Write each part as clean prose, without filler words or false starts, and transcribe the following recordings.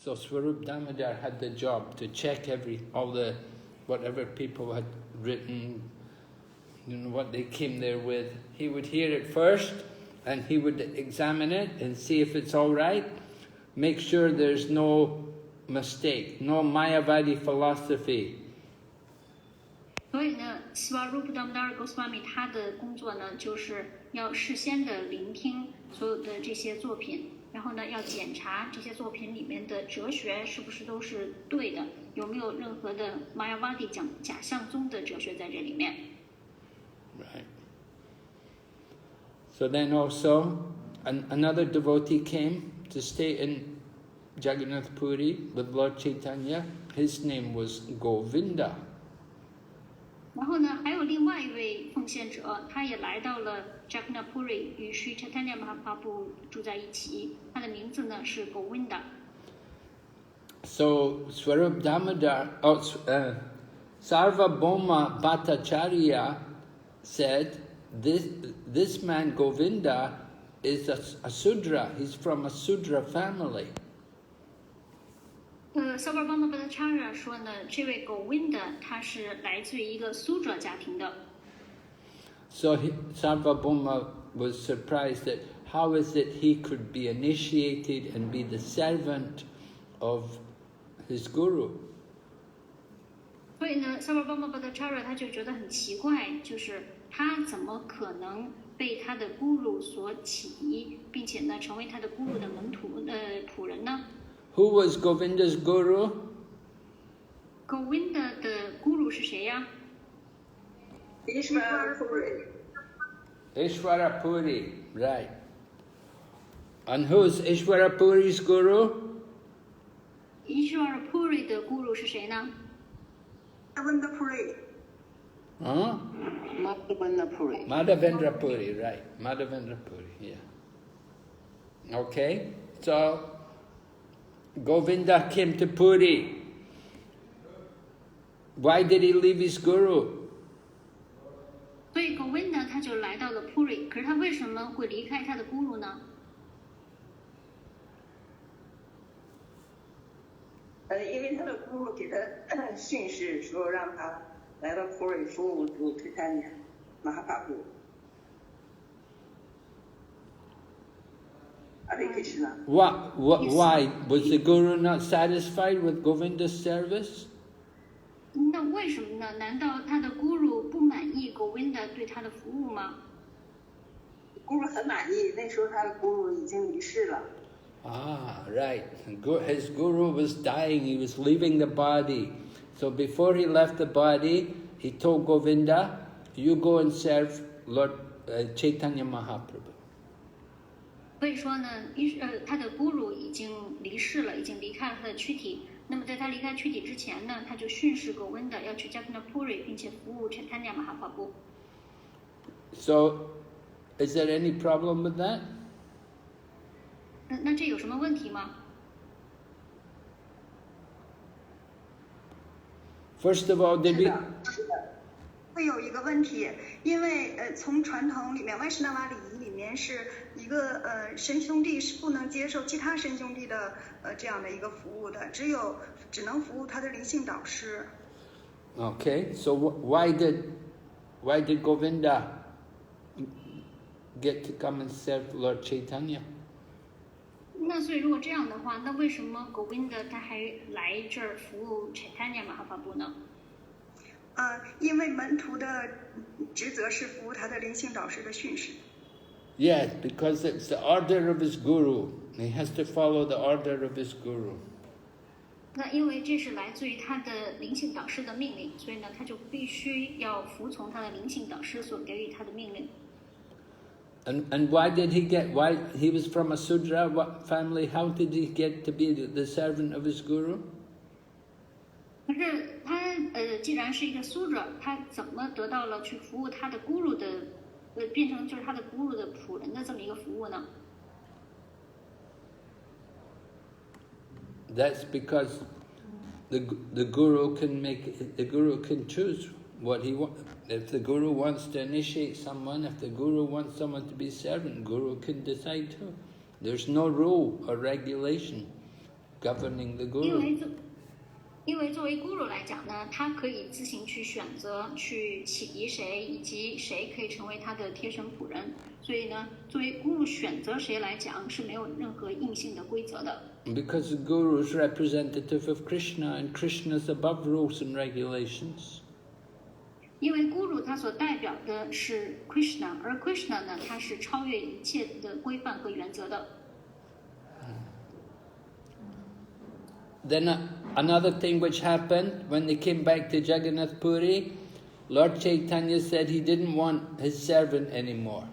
So Swarup Damodar had the job to check whatever people had written, what they came there with. He would hear it first, and he would examine it and see if it's all right, make sure there's no mistake, no Mayavadi philosophy. 所以呢 Swarup Damodar Goswami 他的工作呢，就是要事先的聆听所有的这些作品，然后呢，要检查这些作品里面的哲学是不是都是对的，有没有任何的 Mayavadi 假象宗的哲学在这里面。Right. So then also, another devotee came to stay in Jagannath Puri with Lord Caitanya. His name was Govinda. 然后呢，还有另外一位奉献者，他也来到了 Jagannath Puri， 与 Sri Chaitanya Mahaprabhu 住在一起。他的名字呢是 Govinda。So Swarup Damodar, Sarvabhauma Bhattacharya said, this man Govinda is a Sudra. He's from a Sudra family. Sarvabhauma Bhattacharya 说呢，这位 Govinda 他是来自于一个 Sudra 家庭的。So Sarvabhauma was surprised that how is it he could be initiated and be the servant of his guru. 所以呢 Sarvabhauma Bhattacharya 他就觉得很奇怪，就是他怎么可能被他的 guru 所启迪，并且呢成为他的 guru 的门徒仆人呢？ Who was Govinda's guru? Govinda 的 guru 是谁呀？ Ishvara Puri. Ishvara Puri, right. And who's Ishvara Puri's guru? Ishvara Puri 的 guru 是谁呢？ Madhavendra Puri. Huh? Madhavendra Puri. Madhavendra Puri, right. Madhavendra Puri, yeah. Okay, so Govinda came to Puri. Why did he leave his guru? 所以 Govinda 他就来到了 Puri， 可是他为什么会离开他的 guru 呢？因为他的guru给他训示说让他来到 Puri 服务主Chaitanya Mahaprabhu。Hare Krishna. Why? Was the guru not satisfied with Govinda's service? 那为什么呢？难道他的 guru 不满意 Govinda 对他的服务吗？ guru 很满意，那时候他的guru已经离世了。Ah, right. His guru was dying, he was leaving the body. So before he left the body, he told Govinda, you go and serve Lord Caitanya Mahaprabhu. 所以说呢，他的 guru 已经离世了，已经离开了他的躯体。那么在他离开躯体之前呢，他就训示 Govinda 要去 Jagannath Puri， 并且服务 Chaitanya Mahaprabhu。 So, is there any problem with that? 那这有什么问题吗？ First of all, did we... 会有一个问题，因为从传统里面，外什纳瓦礼仪里面是一个神兄弟是不能接受其他神兄弟的这样的一个服务的，只能服务他的灵性导师。 Okay, so why did Govinda get to come and serve Lord Chaitanya? 那所以如果这样的话，那为什么 Govinda 他还来这儿服务 Chaitanya Mahaprabhu 呢？ 因为门徒的职责是服务他的灵性导师的训示。 Yes, because it's the order of his guru. He has to follow the order of his guru. 那因为这是来自于他的灵性导师的命令，所以呢，他就必须要服从他的灵性导师所给予他的命令。 And why he was from a Sudra family, how did he get to be the servant of his guru? 可是他既然是一个 Sudra， 他怎么得到了去服务他的 guru 的变成就是他的 guru 的仆人的这么一个服务呢？ That's because the guru can choose what he wants. If the guru wants to initiate someone, if the guru wants someone to be servant, guru can decide to. There's no rule or regulation governing the 因为作为 guru 来讲呢，他可以自行去选择去启迪谁，以及谁可以成为他的贴身仆人。所以呢，作为 guru 选择谁来讲是没有任何硬性的规则的。Because the guru is representative of Krishna, and Krishna is above rules and regulations. 因为 guru 他所代表的是 Krishna， 而 Krishna 呢，他是超越一切的规范和原则的。Then another thing which happened when they came back to Jagannath Puri, Lord Caitanya said he didn't want his servant anymore.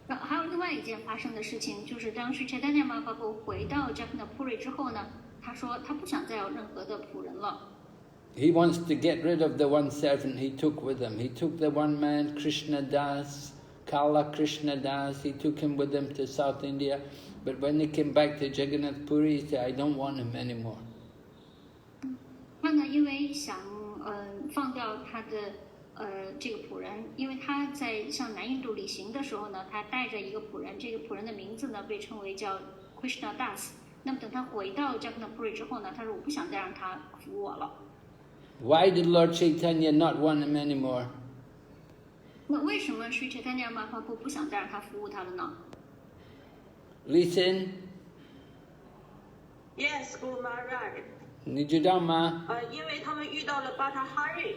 还有另外一件发生的事情，就是当Sri Chaitanya Mahaprabhu回到 Jagannath Puri 之后呢，他说他不想再有任何的仆人了。He wants to get rid of the one servant he took with him. He took the one man, Krishna Das, Kala Krishna Das, he took him with him to South India. But when they came back to Jagannath Puri, he said, I don't want him anymore. 他呢，因为想放掉他的这个仆人，因为他在向南印度旅行的时候呢，他带着一个仆人，这个仆人的名字呢被称为叫 Krishna Das。那么等他回到 Jagannath Puri 之后呢，他说我不想再让他服务我了。Why did Lord Chaitanya not want him anymore? 那为什么Sri Chaitanya Mahaprabhu不想再让他服务他了呢？ Listen, Yes, Guru Maharaj. 你知道吗？因为他们遇到了巴塔哈瑞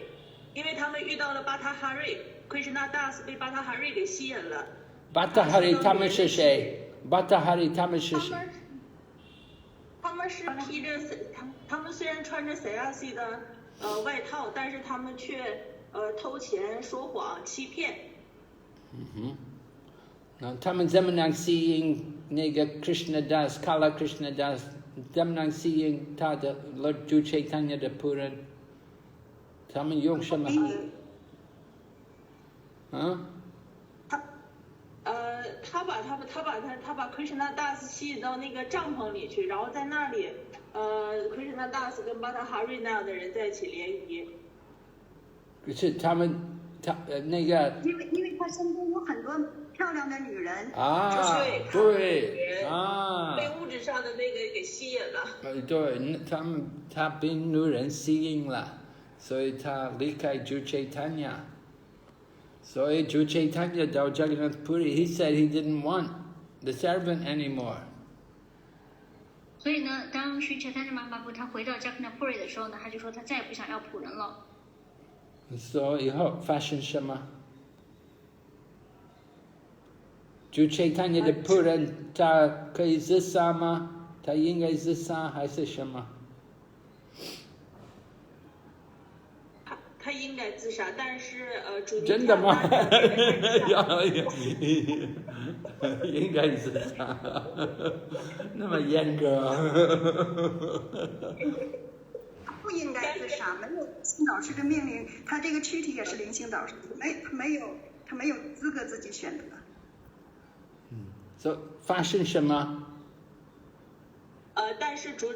，Krishna Das 被巴塔哈瑞给吸引了。Bhattahari 他们是谁？Bhattahari 他们是谁？他们是披着他们虽然穿着 Sayasi 的外套，但是他们却偷钱、说谎、欺骗。那他们怎么能吸引那个 Krishna Das, Kala Krishna Das， 怎么能吸引他的 Lord Ju Chaitanya 的仆人？他们用什么？他把 Krishna Das 吸引到那个帐篷里去，然后在那里Krishna Das 跟巴塔哈瑞那样的人在一起联谊。可是他那个，因为他身边有很多漂亮的女人啊，对啊，被物质上的那个给吸引了。对，他被女人吸引了，所以他离开Ju Chaitanya。所以Ju Chaitanya到Jagannath Puri, he said he didn't want the servant anymore. 所以呢，当Sri Chaitanya Mahaprabhu他回到 Jagannath Puri 的时候呢，他就说他再也不想要仆人了。所以以后发生什么？Ju Chaitanya 的仆人他可以自杀吗？他应该自杀还是什么？他应该自杀，但是真的吗？应该自杀，那么严格。不应该自杀，没有灵性导师的命令，他这个躯体也是灵性导师，他没有资格自己选择。所以发生什么？但是主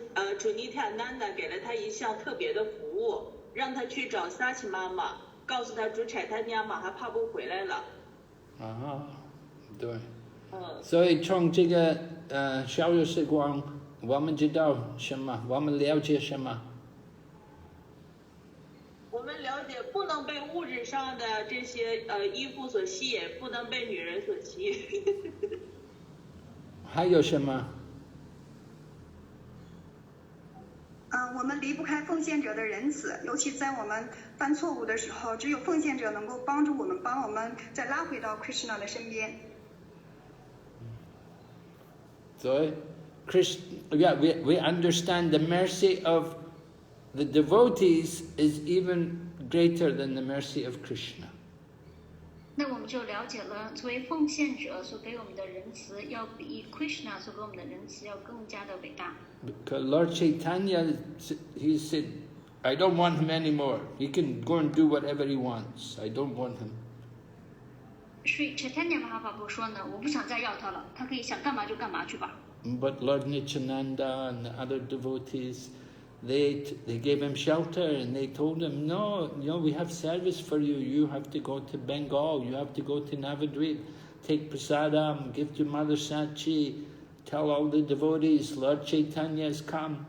尼塔南达给了他一项特别的服务，让他去找萨奇妈妈，告诉他主柴他娘马哈帕布回来了。啊，对。所以从这个小有时光，我们知道什么？我们了解什么？我们了解不能被物质上的这些衣服所吸引，不能被女人所吸引。还有什么？我们离不开奉献者的仁慈，尤其在我们犯错误的时候，只有奉献者能够帮助我们，帮我们再拉回到 Krishna 的身边。所以 we understand the mercy of the devotees is even greater than the mercy of Krishna. 那我们就了解了，作为奉献者所给我们的仁慈，要比 Krishna 所给我们的仁慈要更加的伟大。Because Lord Chaitanya, he said, I don't want him anymore. He can go and do whatever he wants. I don't want him. Sri Chaitanya Mahaprabhu 说呢，我不想再要他了，他可以想干嘛就干嘛去吧。But Lord Nityananda and the other devotees, they gave him shelter and they told him, no, we have service for you. You have to go to Bengal. You have to go to Navadvip, take prasadam, give to Mother Sachi, tell all the devotees, Lord Chaitanya has come.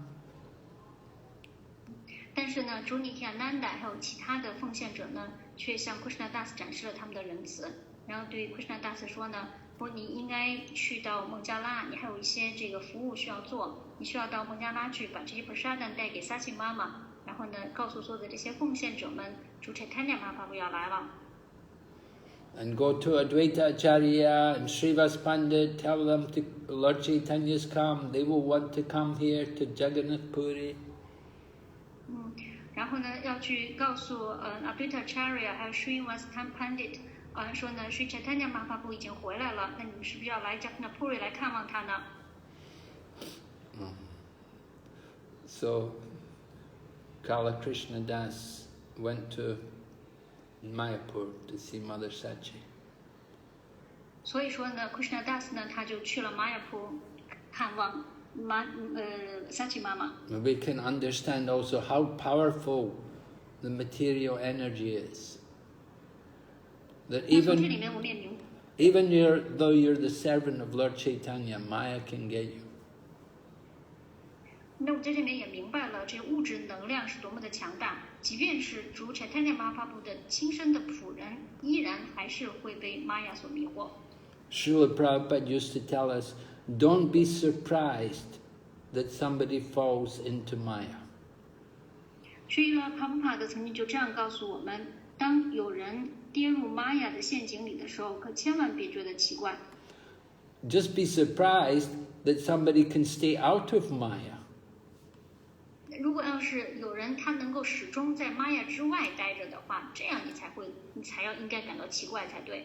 但是呢，朱尼提亚南达还有其他的奉献者呢，却向 Krishna Das 展示了他们的仁慈，然后对 Krishna Das 说呢，说你应该去到孟加拉，你还有一些这个服务需要做，你需要到孟加拉去把这些 prasadam 带给萨奇妈妈，然后呢，告诉所有的这些奉献者们，主 Chaitanya Mahaprabhu 要来了。And go to Advaita Acharya and Srivas Pandit, tell them to Lord Chaitanya's come, they will want to come here to Jagannath Puri. 然后呢，要去告诉Advaita Acharya 还有 Srivas Pandit，说呢，Sri Chaitanya Mahaprabhu 已经回来了，那你们是不是要来 Jagannath Puri 来看望他呢So Kala Krishna Das went to Mayapur to see Mother Sachi. 所以说呢 ，Krishna Das 呢，他就去了玛雅坡看望萨奇妈妈。We can understand also how powerful the material energy is. That 那从这里面我们也明白， even though you're the servant of Lord Chaitanya, Maya can get you. 那我在这里面也明白了，这物质能量是多么的强大，即便是主 Chaitanya Mahaprabhu 的亲生的仆人，依然还是会被玛雅所迷惑。Srila Prabhupada used to tell us, don't be surprised that somebody falls into Maya. 所以呢，帕布帕德曾经就这样告诉我们：当有人跌入玛雅的陷阱里的时候，可千万别觉得奇怪。Just be surprised that somebody can stay out of Maya. 如果要是有人他能够始终在玛雅之外待着的话，这样你才应该感到奇怪才对。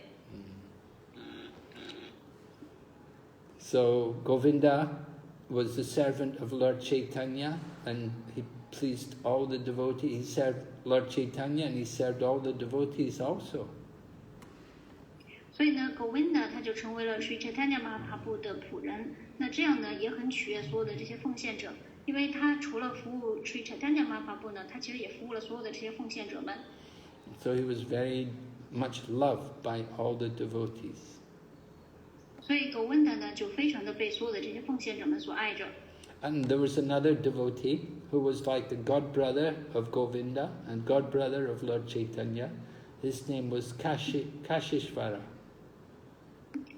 So Govinda was the servant of Lord Chaitanya, and he pleased all the devotees. He served Lord Chaitanya and he served all the devotees also. 所以呢 ，Govinda 他就成为了 Sri Chaitanya Mahaprabhu 的仆人。那这样呢，也很取悦所有的这些奉献者，因为他除了服务 Sri Chaitanya Mahaprabhu 呢，他其实也服务了所有的这些奉献者们。So he was very much loved by all the devotees. 所以 Govinda 呢，就非常的被所有的这些奉献者们所爱着。And there was another devotee who was like the god brother of Govinda and god brother of Lord Chaitanya. His name was Kashishvara.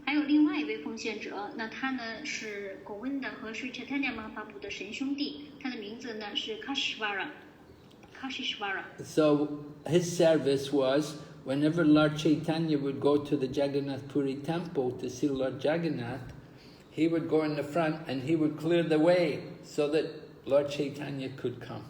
还有另外一位奉献者，那他呢是 Govinda 和 Sri Chaitanya Mahaprabhu 的神兄弟，他的名字呢是 Kashishvara。So his service was, whenever Lord Chaitanya would go to the Jagannath Puri temple to see Lord Jagannath, he would go in the front and he would clear the way so that Lord Chaitanya could come.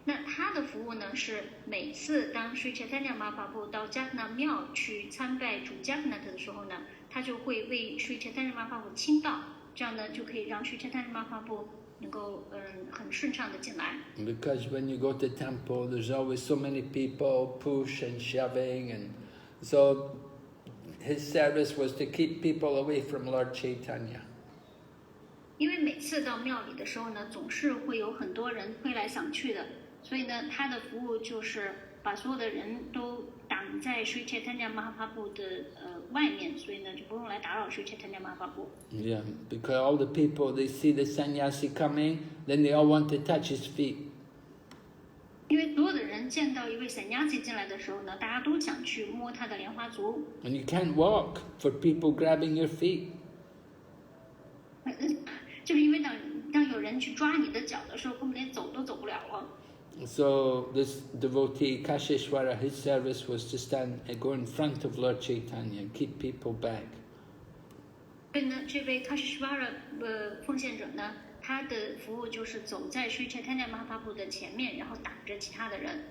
那他的服务呢是每次当 Sri Chaitanya Mahaprabhu 到 Jagannath 庙去参拜主 Jagannath 的时候呢，他就会为 Sri Chaitanya Mahaprabhu 倾倒，这样呢就可以让 Sri Chaitanya Mahaprabhu 能够很顺畅的进来。Because when you go to temple, there's always so many people push and shoving, and so his service was to keep people away from Lord Chaitanya. 因为每次到庙里的时候呢，总是会有很多人推来搡去的，所以呢，他的服务就是把所有的人都挡在 Sri Chaitanya Mahaprabhu 的外面，所以呢就不用来打扰 Sri Chaitanya Mahaprabhu。Yeah, because all the people, they see the sannyasi coming, then they all want to touch his feet. 因为所有的人见到一位 sannyasi 进来的时候呢，大家都想去摸他的莲花足。And you can't walk for people grabbing your feet. 就是因为当有人去抓你的脚的时候，根本连走都走不了了。So this devotee, Kashishvara, his service was to stand and go in front of Lord Chaitanya and keep people back. 所以呢，这位 Kashishvara 奉献者呢，他的服务就是走在 Sri Chaitanya Mahaprabhu 的前面，然后挡着其他的人。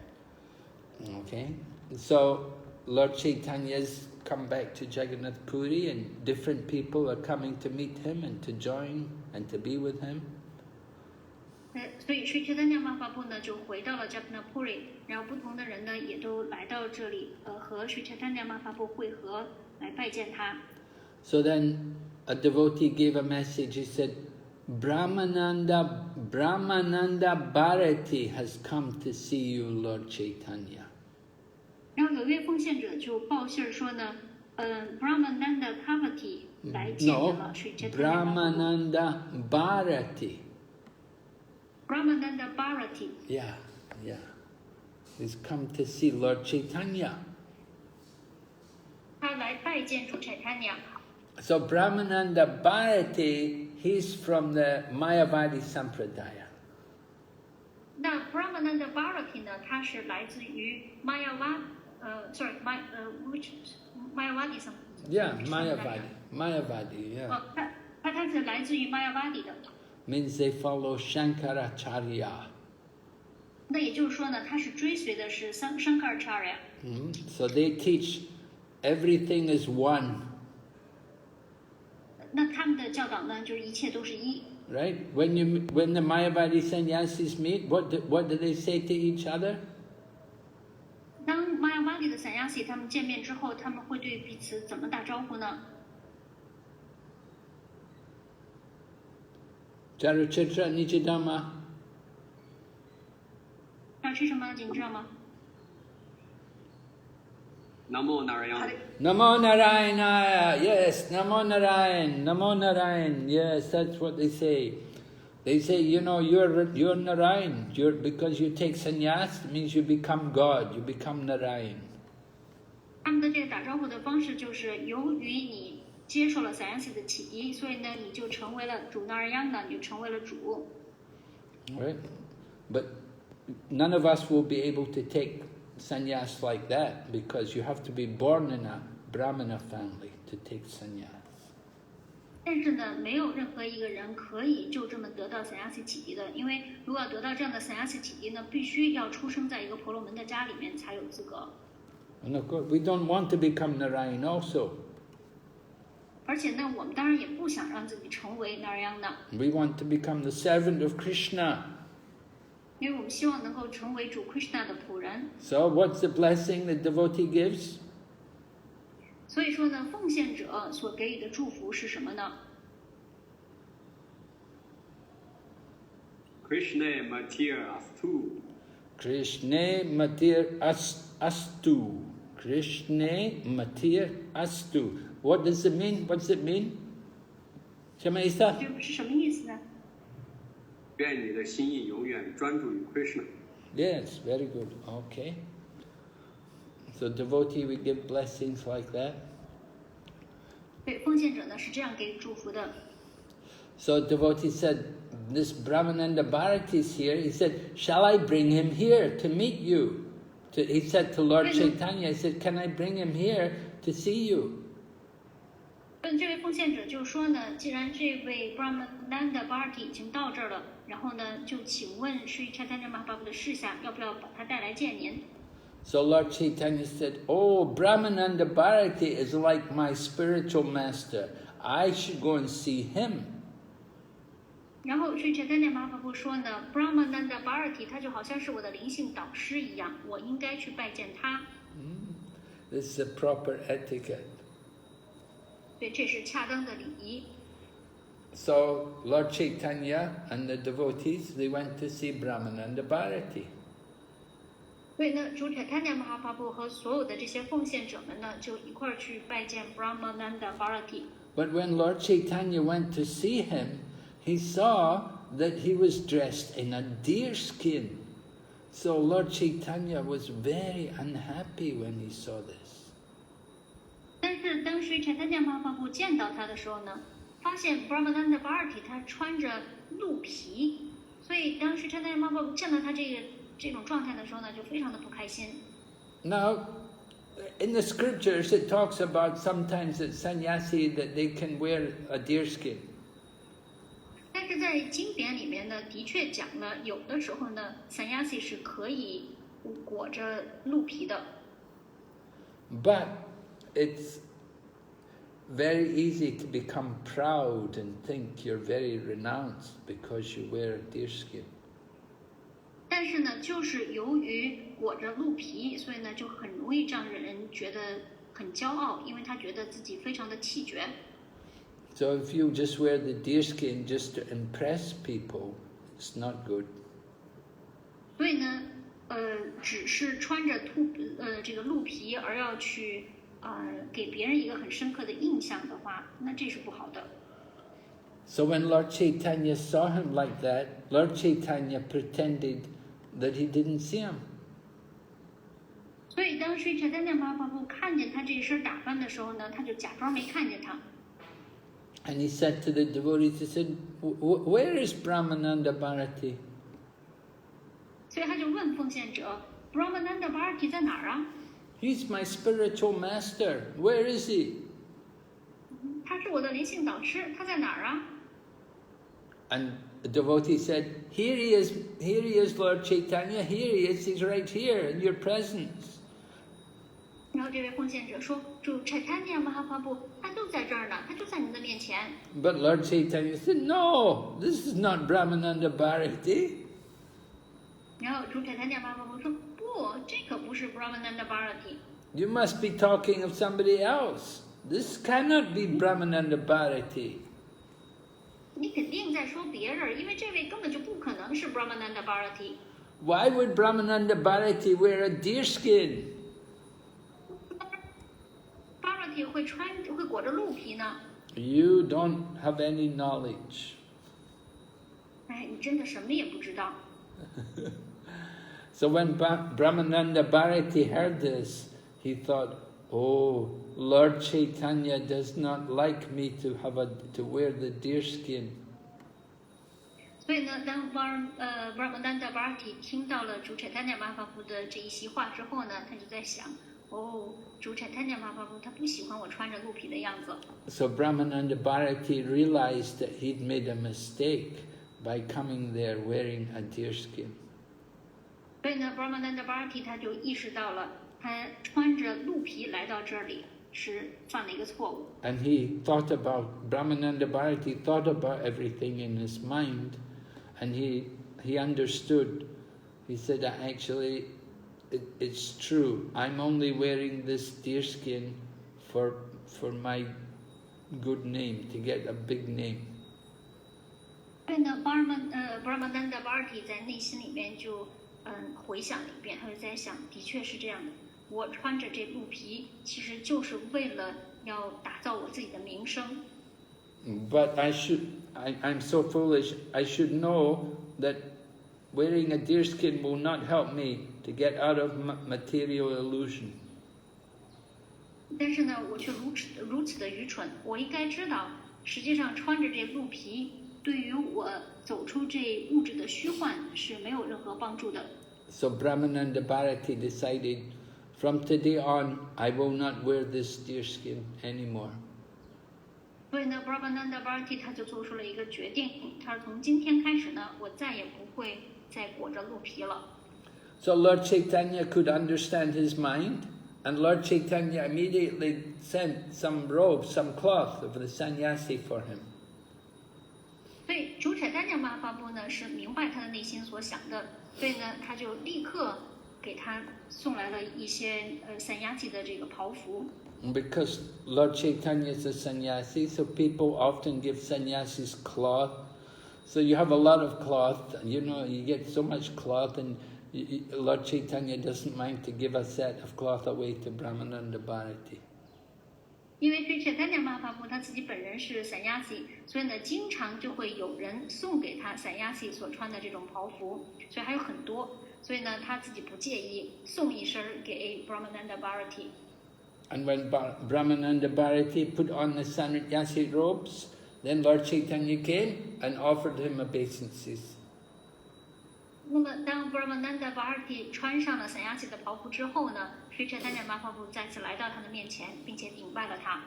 Okay, so Lord Chaitanya's come back to Jagannath Puri, and different people are coming to meet him and to join and to be with him. 所以 Sri Chaitanya Mahaprabhu 呢就回到了 Jagannath Puri，然后不同的人呢也都来到这里，和 Sri Chaitanya Mahaprabhu 会合，来拜见他。So then a devotee gave a message. He said, Brahmananda Bharati has come to see you, Lord Chaitanya. 然后有一位奉献者就报信儿说呢，Brahmananda Bharati 来见见了 Sri Chaitanya Mahaprabhu。 Brahmananda Bharati. Brahmananda Bharati， Yeah. He's come to see Lord Chaitanya. 他来拜见主 Chaitanya。 So Brahmananda Bharati, he's from the Mayavadi Sampradaya. 那 Brahmananda Bharati 呢，他是来自于 Mayavadi上。Yeah, Mayavadi, yeah. 他是来自于 Mayavadi 的。 Means they follow Shankaracharya. 那也就是说呢，他是追随的是Shankaracharya。 So they teach everything is one. 那他们的教导呢，就是一切都是一。 Right? When the Mayavadi sannyasis meet, what do they say to each other? 当 Mayavadi 的Sannyasi 他们见面之后，他们会对彼此怎么打招呼呢？ Charuchitra Nichidama. 要吃什么？你知道吗？ Namo Narayana. Namo Narayana. Yes, Namo Narayan. Namo Narayan. Yes, that's what they say. They say, you know, you're Narayan. Because you take sannyas, it means you become God. You become Narayan. 他们的这个打招呼的方式就是由于你接受了 Sannyasi 的启迪，所以呢，你就成为了主 Narayana， 你就成为了主。 Right? But none of us will be able to take sannyas like that because you have to be born in a Brahmana family to take sannyas. 但是呢，没有任何一个人可以就这么得到 Sannyasi 启迪的，因为如果要得到这样的 Sannyasi 启迪呢，必须要出生在一个婆罗门的家里面才有资格。 And of course, we don't want to become Narayan also. 而且呢，我们当然也不想让自己成为 Narayana， We want to become the servant of Krishna. 因为我们希望能够成为主 Krishna 的仆人。 So what's the blessing the devotee gives? 所以说呢，奉献者所给予的祝福是什么呢？ Krishna Matir Astu. Krishna Matir Astu. Krishna Matir Astu. What does it mean? What's it mean? 什么意思？这是什么意思呢？ 愿你的心意永远专注于 Krishna. Yes, very good. Okay. So devotee, we give blessings like that. 对，奉献者呢是这样给予祝福的。 So devotee said, this Brahmananda Bharati is here. He said, shall I bring him here to meet you? He said to Lord Chaitanya, he said, can I bring him here to see you? 这位奉献者就说呢，既然这位 Brahmananda Bharati 已经到这儿了，然后呢，就请问 Sri Chaitanya Mahaprabhu 的侍下要不要把他带来见您？ So Lord Chaitanya said, oh, Brahmananda Bharati is like my spiritual master. I should go and see him. 然后 Sri Chaitanya Mahaprabhu 说呢 ，Brahmananda Bharati 他就好像是我的灵性导师一样，我应该去拜见他。This is the proper etiquette. 对，这是恰当的礼仪。 So Lord Chaitanya and the devotees, they went to see Brahmananda Bharati. 所以呢，主 Chaitanya Mahaprabhu 和所有的这些奉献者们呢，就一块儿去拜见 Brahmananda Bharati。 But when Lord Chaitanya went to see him, he saw that he was dressed in a deer skin. So Lord Chaitanya was very unhappy when he saw this. 但是当时 Chaitanya Mahaprabhu 见到他的时候呢，发现 Brahmananda Bharati 他穿着鹿皮，所以当时 Chaitanya Mahaprabhu 见到他这种状态的时候呢，就非常的不开心。 Now, in the scriptures it talks about sometimes that sannyasi that they can wear a deer skin. 但是在经典里面呢，的确讲了，有的时候呢 ，Sannyasi 是可以裹着鹿皮的。 But it's very easy to become proud and think you're very renounced because you wear a deer skin. 但是呢，就是由于裹着鹿皮，所以呢，就很容易让人觉得很骄傲，因为他觉得自己非常的气绝。 So if you just wear the deer skin just to impress people, it's not good. 所以呢，只是穿着这个鹿皮而要去给别人一个很深刻的印象的话，那这是不好的。So when Lord Caitanya saw him like that, Lord Caitanya pretended that he didn't see him. 所以当Sri Chaitanya Mahaprabhu 看见他这身打扮的时候呢，他就假装没看见他。And he said to the devotees, he said, where is Brahmananda Bharati? 所以他就问奉献者 Brahmananda Bharati 在哪儿啊？ He's my spiritual master. Where is he? 他是我的灵性导师，他在哪儿啊？ And the devotee said, here he is, Lord Chaitanya, here he is, he's right here in your presence. 然后这位奉献者说：“主 Chaitanya Mahaprabhu， 他就在这儿呢，他就在你的面前。” But Lord Chaitanya said, no, this is not Brahmananda Bharati. 然后主 Chaitanya Mahaprabhu 说：“不，这可不是 Brahmananda Bharati。 You must be talking of somebody else. This cannot be Brahmananda Bharati. 你肯定在说别人，因为这位根本就不可能是 Brahmananda Bharati。 Why would Brahmananda Bharati wear a deer skin? Bharati 会裹着鹿皮呢？ You don't have any knowledge. 哎，你真的什么也不知道。 So when Brahmananda Bharati heard this, he thought, oh, Lord Chaitanya does not like me to wear the deer skin. 所以呢，当Brahmananda Bharati 听到了主 Chaitanya Mahaprabhu 的这一席话之后呢，他就在想，哦，主 Chaitanya Mahaprabhu 他不喜欢我穿着鹿皮的样子。 So Brahmananda Bharati realized that he'd made a mistake by coming there wearing a deer skin. 所以呢 ，Brahmananda Bharati 他就意识到了，他穿着鹿皮来到这里是犯了一个错误。 And Brahmananda Bharati thought about everything in his mind, and he understood. He said, actually, it's true. I'm only wearing this deer skin for my good name, to get a big name. 所以呢，Brahmananda Bharati 在内心里面就回想了一遍，他就在想，的确是这样的。我穿着这鹿皮，其实就是为了要打造我自己的名声。 But I'm so foolish. I should know that wearing a deer skin will not help me to get out of material illusion. 但是呢，我却如此的愚蠢。我应该知道，实际上穿着这鹿皮，对于我走出这物质的虚幻是没有任何帮助的。 So Brahmananda Bharati decided, from today on, I will not wear this deer skin anymore. 所以呢 ，Brahmananda Bharati 他就做出了一个决定，他说从今天开始呢，我再也不会再裹着鹿皮了。 So Lord Chaitanya could understand his mind, and Lord Chaitanya immediately sent some robe, some cloth of the sannyasi for him. 所以主 Chaitanya Mahaprabhu 呢是明白他的内心所想的，所以呢他就立刻给他送来了一些sannyasi 的这个袍服。 Because Lord Chaitanya is a sannyasi, so people often give sannyasis cloth. So you have a lot of cloth, you know, you get so much cloth, and Lord Chaitanya doesn't mind to give a set of cloth away to Brahmananda Bharati. 因为Sri Chaitanya Mahaprabhu 他自己本人是sannyasi，所以呢，经常就会有人送给他sannyasi所穿的这种袍服，所以还有很多，所以呢，他自己不介意送一身给 Brahmananda Bharati。 And when Brahmananda Bharati put on the sannyasi robes, then Lord Chaitanya came and offered him obeisances. 那么，当 Brahmananda Bharati 穿上了sannyasi 的袍服之后呢， Sri Chaitanya Mahaprabhu 再次来到他的面前，并且顶拜了他。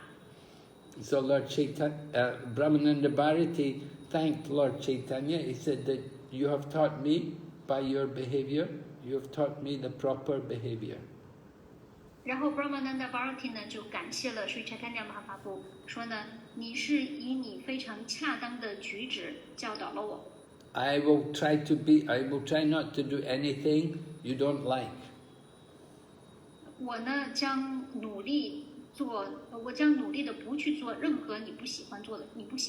So Brahmananda Bharati thanked Lord Chaitanya. He said that you have taught me by your behavior, you have taught me the proper behavior. 然后 Brahmananda Bharati 呢就感谢了 Sri Chaitanya Mahaprabhu， 说呢，你是以你非常恰当的举止教导了我。 I will try not to do anything you don't like. 我呢将努力的不去做任何你不喜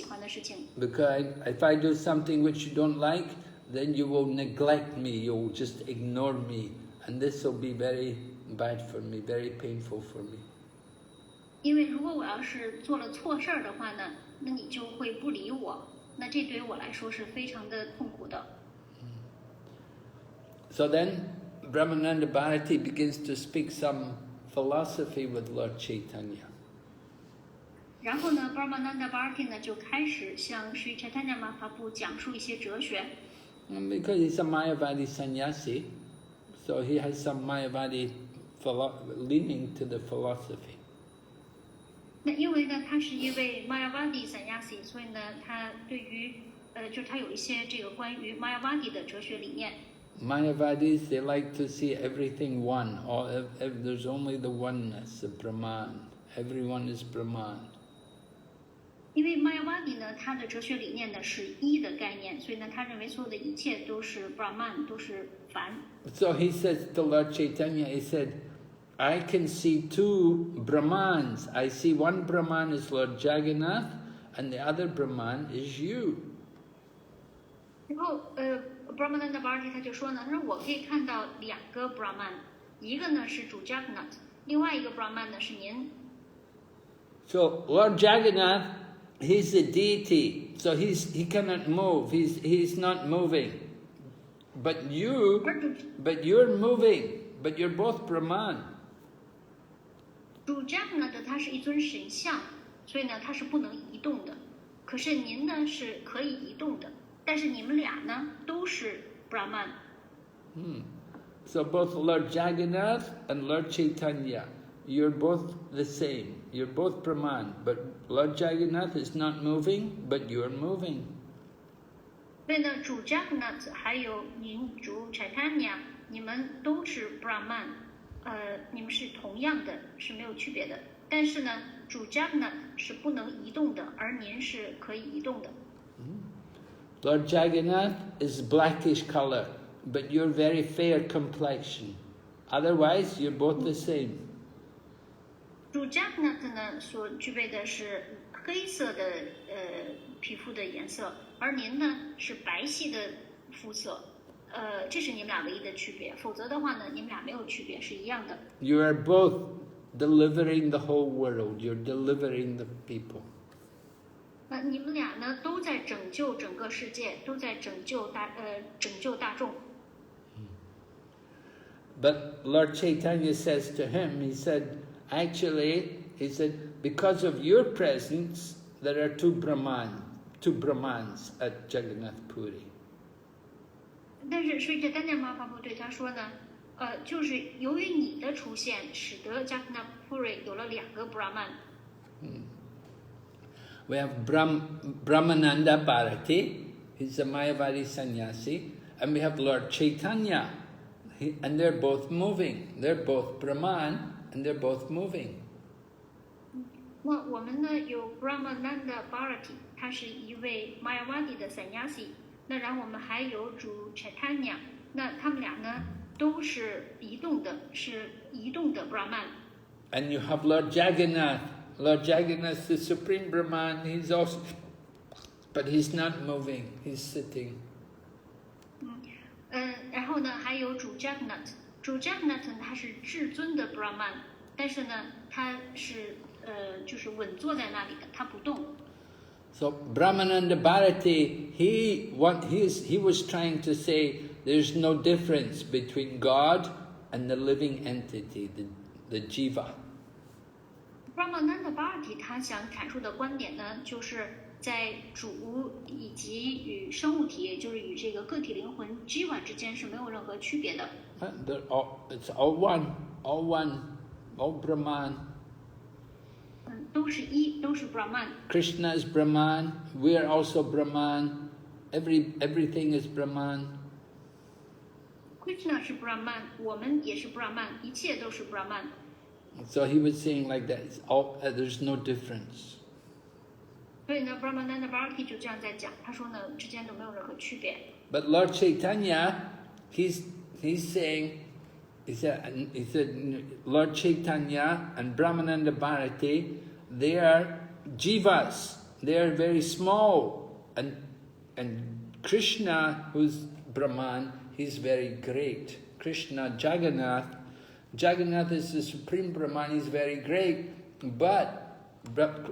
欢的事情。 Because if I do something which you don't like, then you will neglect me, you will just ignore me, and this will be very bad for me, very painful for me. 因为如果我要是做了错事儿的话呢，那你就会不理我，那这对于我来说是非常的痛苦的。So then Brahmananda Bharati begins to speak some philosophy with Lord Caitanya. 然后呢 ，Brahmananda Bharati 呢就开始向 Sri Caitanya Mahaprabhu 讲述一些哲学。Because he's a Mayavadi sannyasi, so he has some Mayavadi leaning to the philosophy. 那因为呢，他是一位 Mayavadi sannyasi， 所以呢，他对于就是他有一些这个关于 Mayavadi 的哲学理念。Mayavadis, they like to see everything one, or there's only the oneness of Brahman. Everyone is Brahman. 因为 Mayavadi 呢，他的哲学理念呢是一的概念，所以呢，他认为所有的一切都是 Brahman， 都是凡。So he says to Lord Caitanya, he said, I can see two Brahmans. I see one Brahman is Lord Jagannath, and the other Brahman is you. 然后Brahmananda Bharati 他就说呢，他说我可以看到两个 Brahman， 一个呢是主 Jagannath， 另外一个 Brahman 呢是您。So Lord Jagannath, he's the deity, so he cannot move. He's not moving. But you're moving. But you're both Brahman. 主 Jagannath 他是一尊神像，所以呢他是不能移动的。可是您呢是可以移动的，但是你们俩呢都是 Brahman。So both Lord Jagannath and Lord Caitanya, you're both the same. You're both Brahman, but Lord Jagannath is not moving, but you're moving. 所以呢，主 Jagannath 还有您主 Caitanya， 你们都是 Brahman， 你们是同样的，是没有区别的。但是呢，主 Jagannath 是不能移动的，而您是可以移动的。Lord Jagannath is blackish color, but you're very fair complexion. Otherwise, you're both the same. 主 Jagannath 呢所具备的是黑色的皮肤的颜色，而您呢是白皙的肤色。这是你们俩唯一的区别，否则的话呢，你们俩没有区别，是一样的。You are both delivering the whole world. You're delivering the people. 你们俩呢都在拯救整个世界，都在拯救大众。But Lord Caitanya says to him, he said, because of your presence, there are two Brahmans at Jagannath Puri. 但是Sri Caitanya Mahaprabhu对他说呢，就是由于你的出现，使得 Jagannath Puri 有了两个 Brahman。We have Brahmananda Bharati, he's a Mayavadi sannyasi, and we have Lord Caitanya, and they're both moving. They're both Brahman, and they're both moving. 那我们呢有 Brahmananda Bharati， 他是一位 Mayavadi 的 sannyasi。那然后我们还有主 Caitanya， 那他们俩呢都是移动的，是移动的 Brahman。And you have Lord Jagannath. Lord Jagannath, the Supreme Brahman, but he's not moving, he's sitting. 然后呢还有主 Jagannath， 主 Jagannath 他是至尊的 Brahman， 但是呢他是就是稳坐在那里的，他不动。So Brahmananda Bharati, he was trying to say there's no difference between God and the living entity, the jiva. Brahmananda Bharati 他想阐述的观点呢，就是在主以及与生物体，也就是与这个个体灵魂 jiva 之间是没有任何区别的。It's all one, all Brahman. 都是一，都是 Brahman. Krishna is Brahman. We are also Brahman. Everything is Brahman. Krishna 是 Brahman， 我们也是 Brahman， 一切都是 Brahman. So he was saying like that. There's no difference. 所以呢 ，Brahmananda Bharati 就这样在讲，他说呢，之间都没有任何区别。But Lord Caitanya, he's saying, he said, Lord Caitanya and Brahmananda Bharati, they are jivas. They are very small, and Krishna, who's Brahman, he's very great. Krishna, Jagannath is the Supreme Brahman. He's very great. But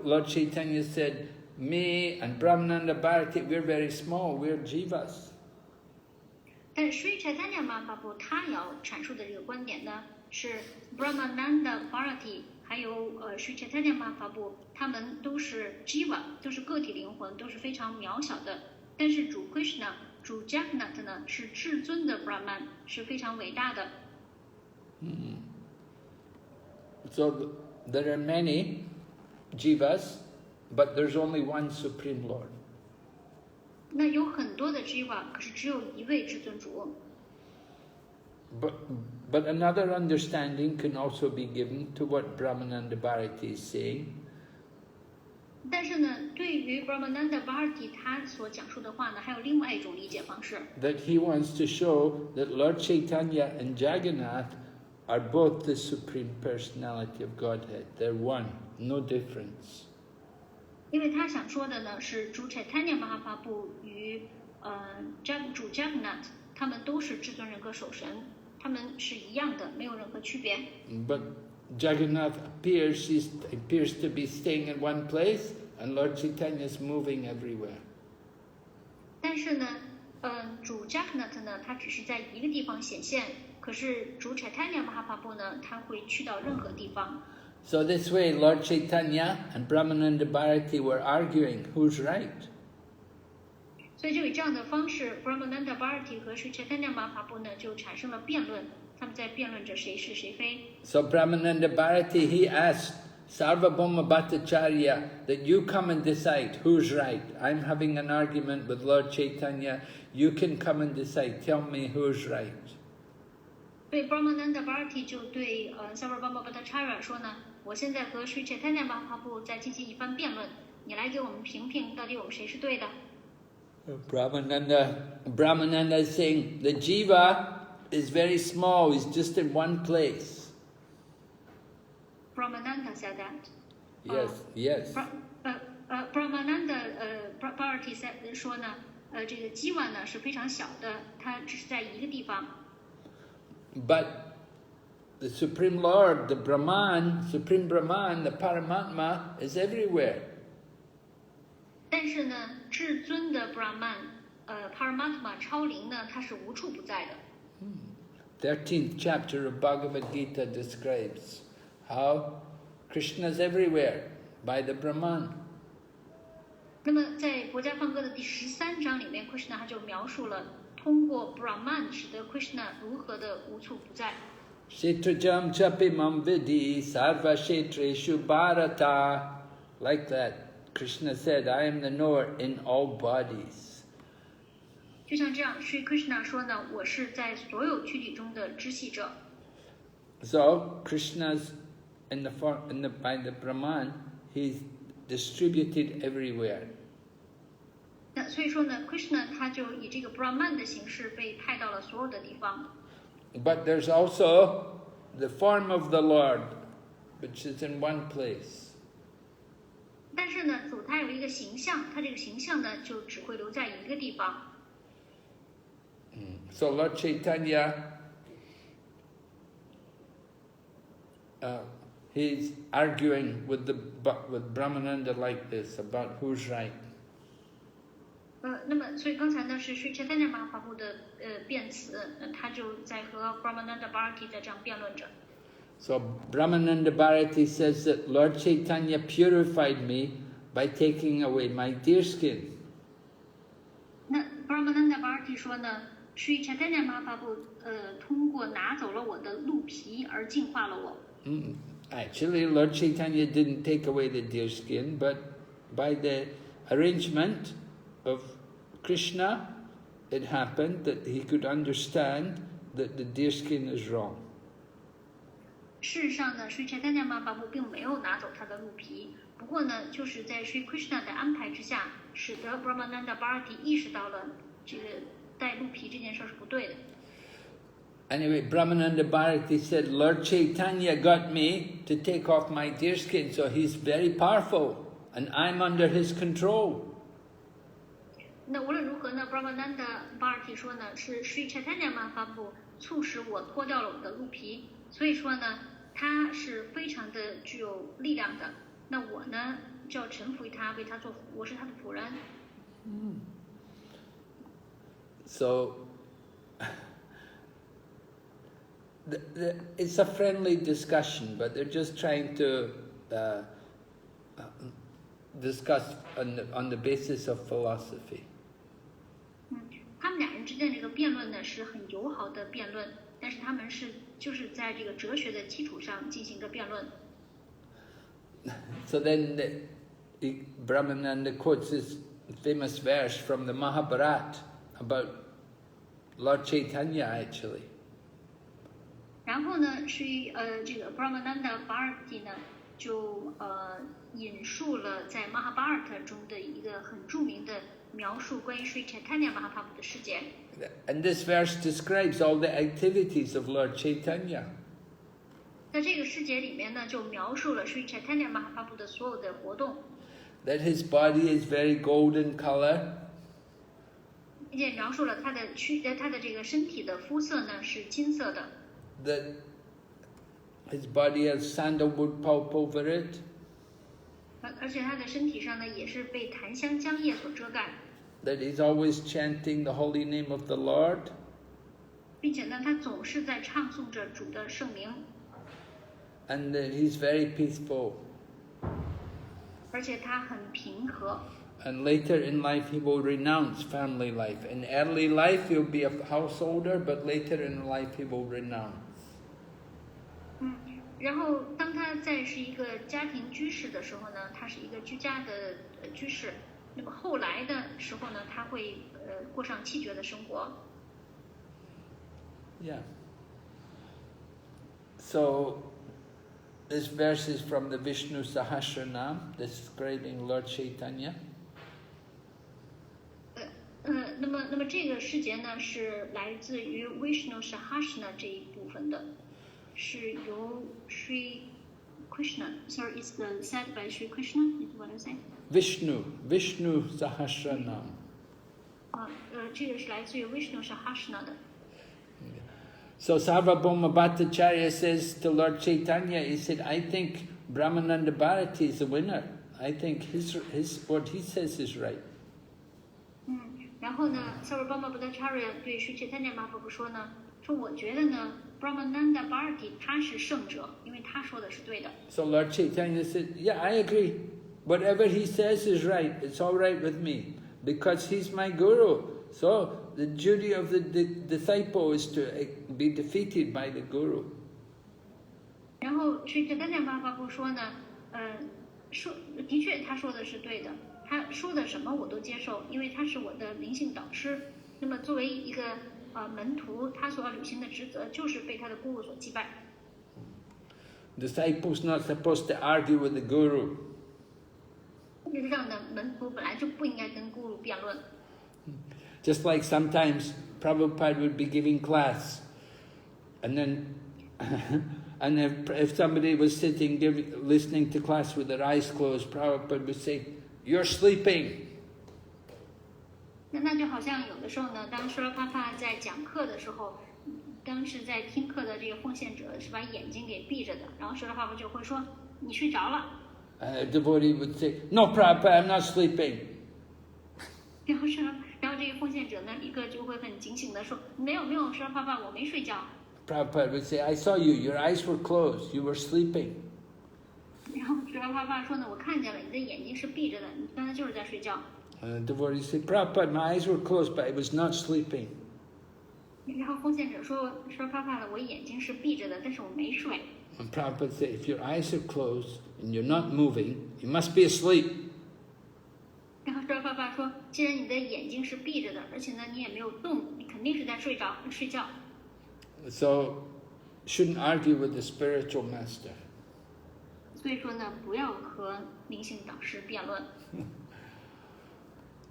Lord Caitanya said, me and Brahmananda Bharati, we're very small, we're jivas. 但 Sri Chaitanya Mahaprabhu 他要阐述的这个观点呢，是 Brahmananda Bharati 还有Sri Chaitanya Mahaprabhu 他们都是 jiva， 都是个体灵魂，都是非常渺小的。但是主 Krishna 主 Jagannath 呢是至尊的 Brahman， 是非常伟大的。So there are many jivas, but there's only one Supreme Lord. 那有很多的 jiva， 可是只有一位至尊主。But another understanding can also be given to what Brahmananda Bharati is saying. 但是呢，对于 Brahmananda Bharati 他所讲述的话呢，还有另外一种理解方式。That he wants to show that Lord Caitanya and Jagannath are both the Supreme Personality of Godhead. They're one, no difference. 因为他想说的呢，是主 Caitanya Mahaprabhu 与主 Jagannath 他们都是至尊人格守神，他们是一样的，没有任何区别。But Jagannath appears to be staying in one place, and Lord Caitanya is moving everywhere. 但是呢，主 Jagannath 呢，他只是在一个地方显现，可是主 Chaitanya Mahaprabhu 呢，他会去到任何地方。So this way, Lord Caitanya and Brahmananda Bharati were arguing who's right. 所以就以这样的方式 ，Brahmananda Bharati 和 Sri Chaitanya Mahaprabhu 呢，就产生了辩论，他们在辩论着谁是谁非。So Brahmananda Bharati, he asked Sarvabhauma Bhattacharya that you come and decide who's right. I'm having an argument with Lord Caitanya. You can come and decide. Tell me who's right. 对 Brahmananda Bharati 就对Sarvabhauma Bhattacharya 说呢，我现在和 Sri Chaitanya Mahaprabhu 在进行一番辩论，你来给我们评评，到底我们谁是对的。Brahmananda is saying the jiva is very small. He's just in one place. Brahmananda said that. Yes. Brahmananda Bharati 说呢，这个 jiva 呢是非常小的，它只是在一个地方。But the Supreme Lord, the Brahman, Supreme Brahman, the Paramatma is everywhere. 但是呢，至尊的 Brahman， Paramatma 超灵呢，它是无处不在的。13th chapter of Bhagavad Gita describes how Krishna is everywhere by the Brahman. 那么在《国家放歌》的第13章里面 ，Krishna 他就描述了通过 Brahman 使得 Krishna 如何的无处不在。Kshetrajam chapi mam vidi sarva kshetreshu bharata. Like that, Krishna said, I am the knower in all bodies. 就像这样，Sri Krishna 说呢，我是在所有躯体中的知悉者。So Krishna's by the Brahman, he's distributed everywhere. 那所以说呢 ，Krishna 他就以这个 Brahman 的形式被派到了所有的地方。But there's also the form of the Lord, which is in one place. 但是呢，主他有一个形象，他这个形象呢，就只会留在一个地方。So Lord Caitanya, he's arguing with Brahmananda like this about who's right. 那么所以刚才呢是 Sri Chaitanya Mahaprabhu 的辩词，他就在和 Brahmananda Bharati 在这样辩论着。So Brahmananda Bharati says that Lord Caitanya purified me by taking away my deerskin. 那 Brahmananda Bharati 说呢 ，Sri Chaitanya Mahaprabhu 通过拿走了我的鹿皮而净化了我。Actually, Lord Caitanya didn't take away the deerskin, but by the arrangement of Krishna, it happened that he could understand that the deerskin is wrong. 事实上呢 ，Sri Chaitanya Mahaprabhu 并没有拿走他的鹿皮，不过呢，就是在 Sri Krishna 的安排之下，使得 Brahmananda Bharati 意识到了这个带鹿皮这件事是不对的。Anyway, Brahmananda Bharati said, Lord Caitanya got me to take off my deerskin, so he's very powerful, and I'm under his control. 那无论如何呢 ，Brahmananda Bharati 说呢，是 Sri Chaitanya Mahaprabhu 促使我脱掉了我的鹿皮，所以说呢，他是非常的具有力量的。那我呢，就要臣服于他，为他做，我是他的仆人。So, it's a friendly discussion, but they're just trying to discuss on the basis of philosophy. 他们俩人之间这个辩论呢是很友好的辩论，但是他们就是在这个哲学的基础上进行一个辩论。So then Brahmananda quotes this famous verse from the Mahabharata about Lord Caitanya actually. 然后呢，这个 Brahmananda Bharati 呢就引述了在 Mahabharata 中的一个很著名的描述关于 Sri Caitanya Mahaprabhu 的事件。And this verse describes all the activities of Lord Caitanya. 在这个事件里面呢，就描述了 Sri Caitanya Mahaprabhu 的所有的活动。That his body is very golden color. 并且描述了他的这个身体的肤色呢是金色的。That his body has sandalwood pulp over it. 而且他的身体上呢也是被檀香浆叶所遮盖。That he's always chanting the holy name of the Lord. 并且呢，他总是在唱诵着主的圣名。And that he's very peaceful. 而且他很平和。And later in life he will renounce family life. In early life he'll be a householder, but later in life he will renounce. 然后当他是一个家庭居士的时候呢，他是一个居家的居士。那么后来的时候呢，他会过上弃绝的生活。Yeah. So this verse is from the Vishnu Sahasranam, describing Lord Caitanya. 那么这个事件呢是来自于 Vishnu Sahasrana 这一部分的，是由 Sri Krishna。Sorry, it's said by Sri Krishna. Is what I say? Vishnu Sahasranam. 这个是来自于 Vishnu Sahasrana 的。So Sarvabhauma Bhattacharya says to Lord Caitanya, he said, I think Brahmananda Bharati is the winner. I think his what he says is right. 然后呢 Sarvabhauma Bhattacharya 对 Sri Chaitanya Mahaprabhu 说呢，说我觉得呢 Brahmananda Bharati 他是胜者，因为他说的是对的。So Lord Chaitanya said, yeah, I agree. Whatever he says is right. It's all right with me. Because he's my guru. So the duty of the disciple is to be defeated by the guru. 然后 Sri Chaitanya Mahaprabhu 说呢，的确他说的是对的，他说的什么我都接受，因为他是我的灵性导师。那么作为一个门徒，他所要履行的职责就是被他的 guru 所击败。Disciples not supposed to argue with the guru. 事实上呢，门徒本来就不应该跟 guru 辩论。Just like sometimes Prabhupada would be giving class, and then if somebody was sitting listening to class with their eyes closed, Prabhupada would say, "You're sleeping." 那就好像有的时候呢，当舍拉帕帕在讲课的时候，当时在听课的这个奉献者是把眼睛给闭着的，然后舍拉帕帕就会说：“你睡着了。” Devotee would say, "No, Prabhupada, I'm not sleeping." 然后这个奉献者呢，立刻就会很警醒的说：“没有，舍拉帕帕，我没睡觉。” Prabhupada would say, "I saw you. Your eyes were closed. You were sleeping." 然后舍拉帕帕说呢：“我看见了，你的眼睛是闭着的，你刚才就是在睡觉。” Devotee said, "Prabhupada, my eyes were closed, but I was not sleeping." 然后奉献者说：“舍拉帕帕我眼睛是闭着的，但是我没睡。” And Prabhupada said, "If your eyes are closed and you're not moving, you must be asleep." 然后舍拉帕帕说：“既然你的眼睛是闭着的，而且呢你也没有动，你肯定是在睡觉。” So, shouldn't argue with the spiritual master. 所以说呢，不要和灵性导师辩论。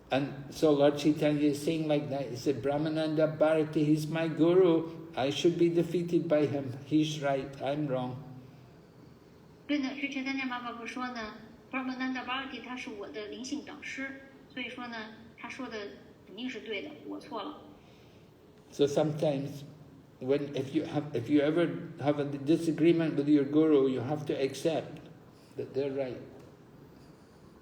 And so Lord Caitanya is saying like that. He said, "Brahmananda Bharati, he's my guru. I should be defeated by him. He's right, I'm wrong." 对的，是Chaitanya Mahaprabhu说呢 ，Brahmananda Bharati 他是我的灵性导师，所以说呢，他说的肯定是对的，我错了。So sometimes if you ever have a disagreement with your guru, you have to accept that they're right.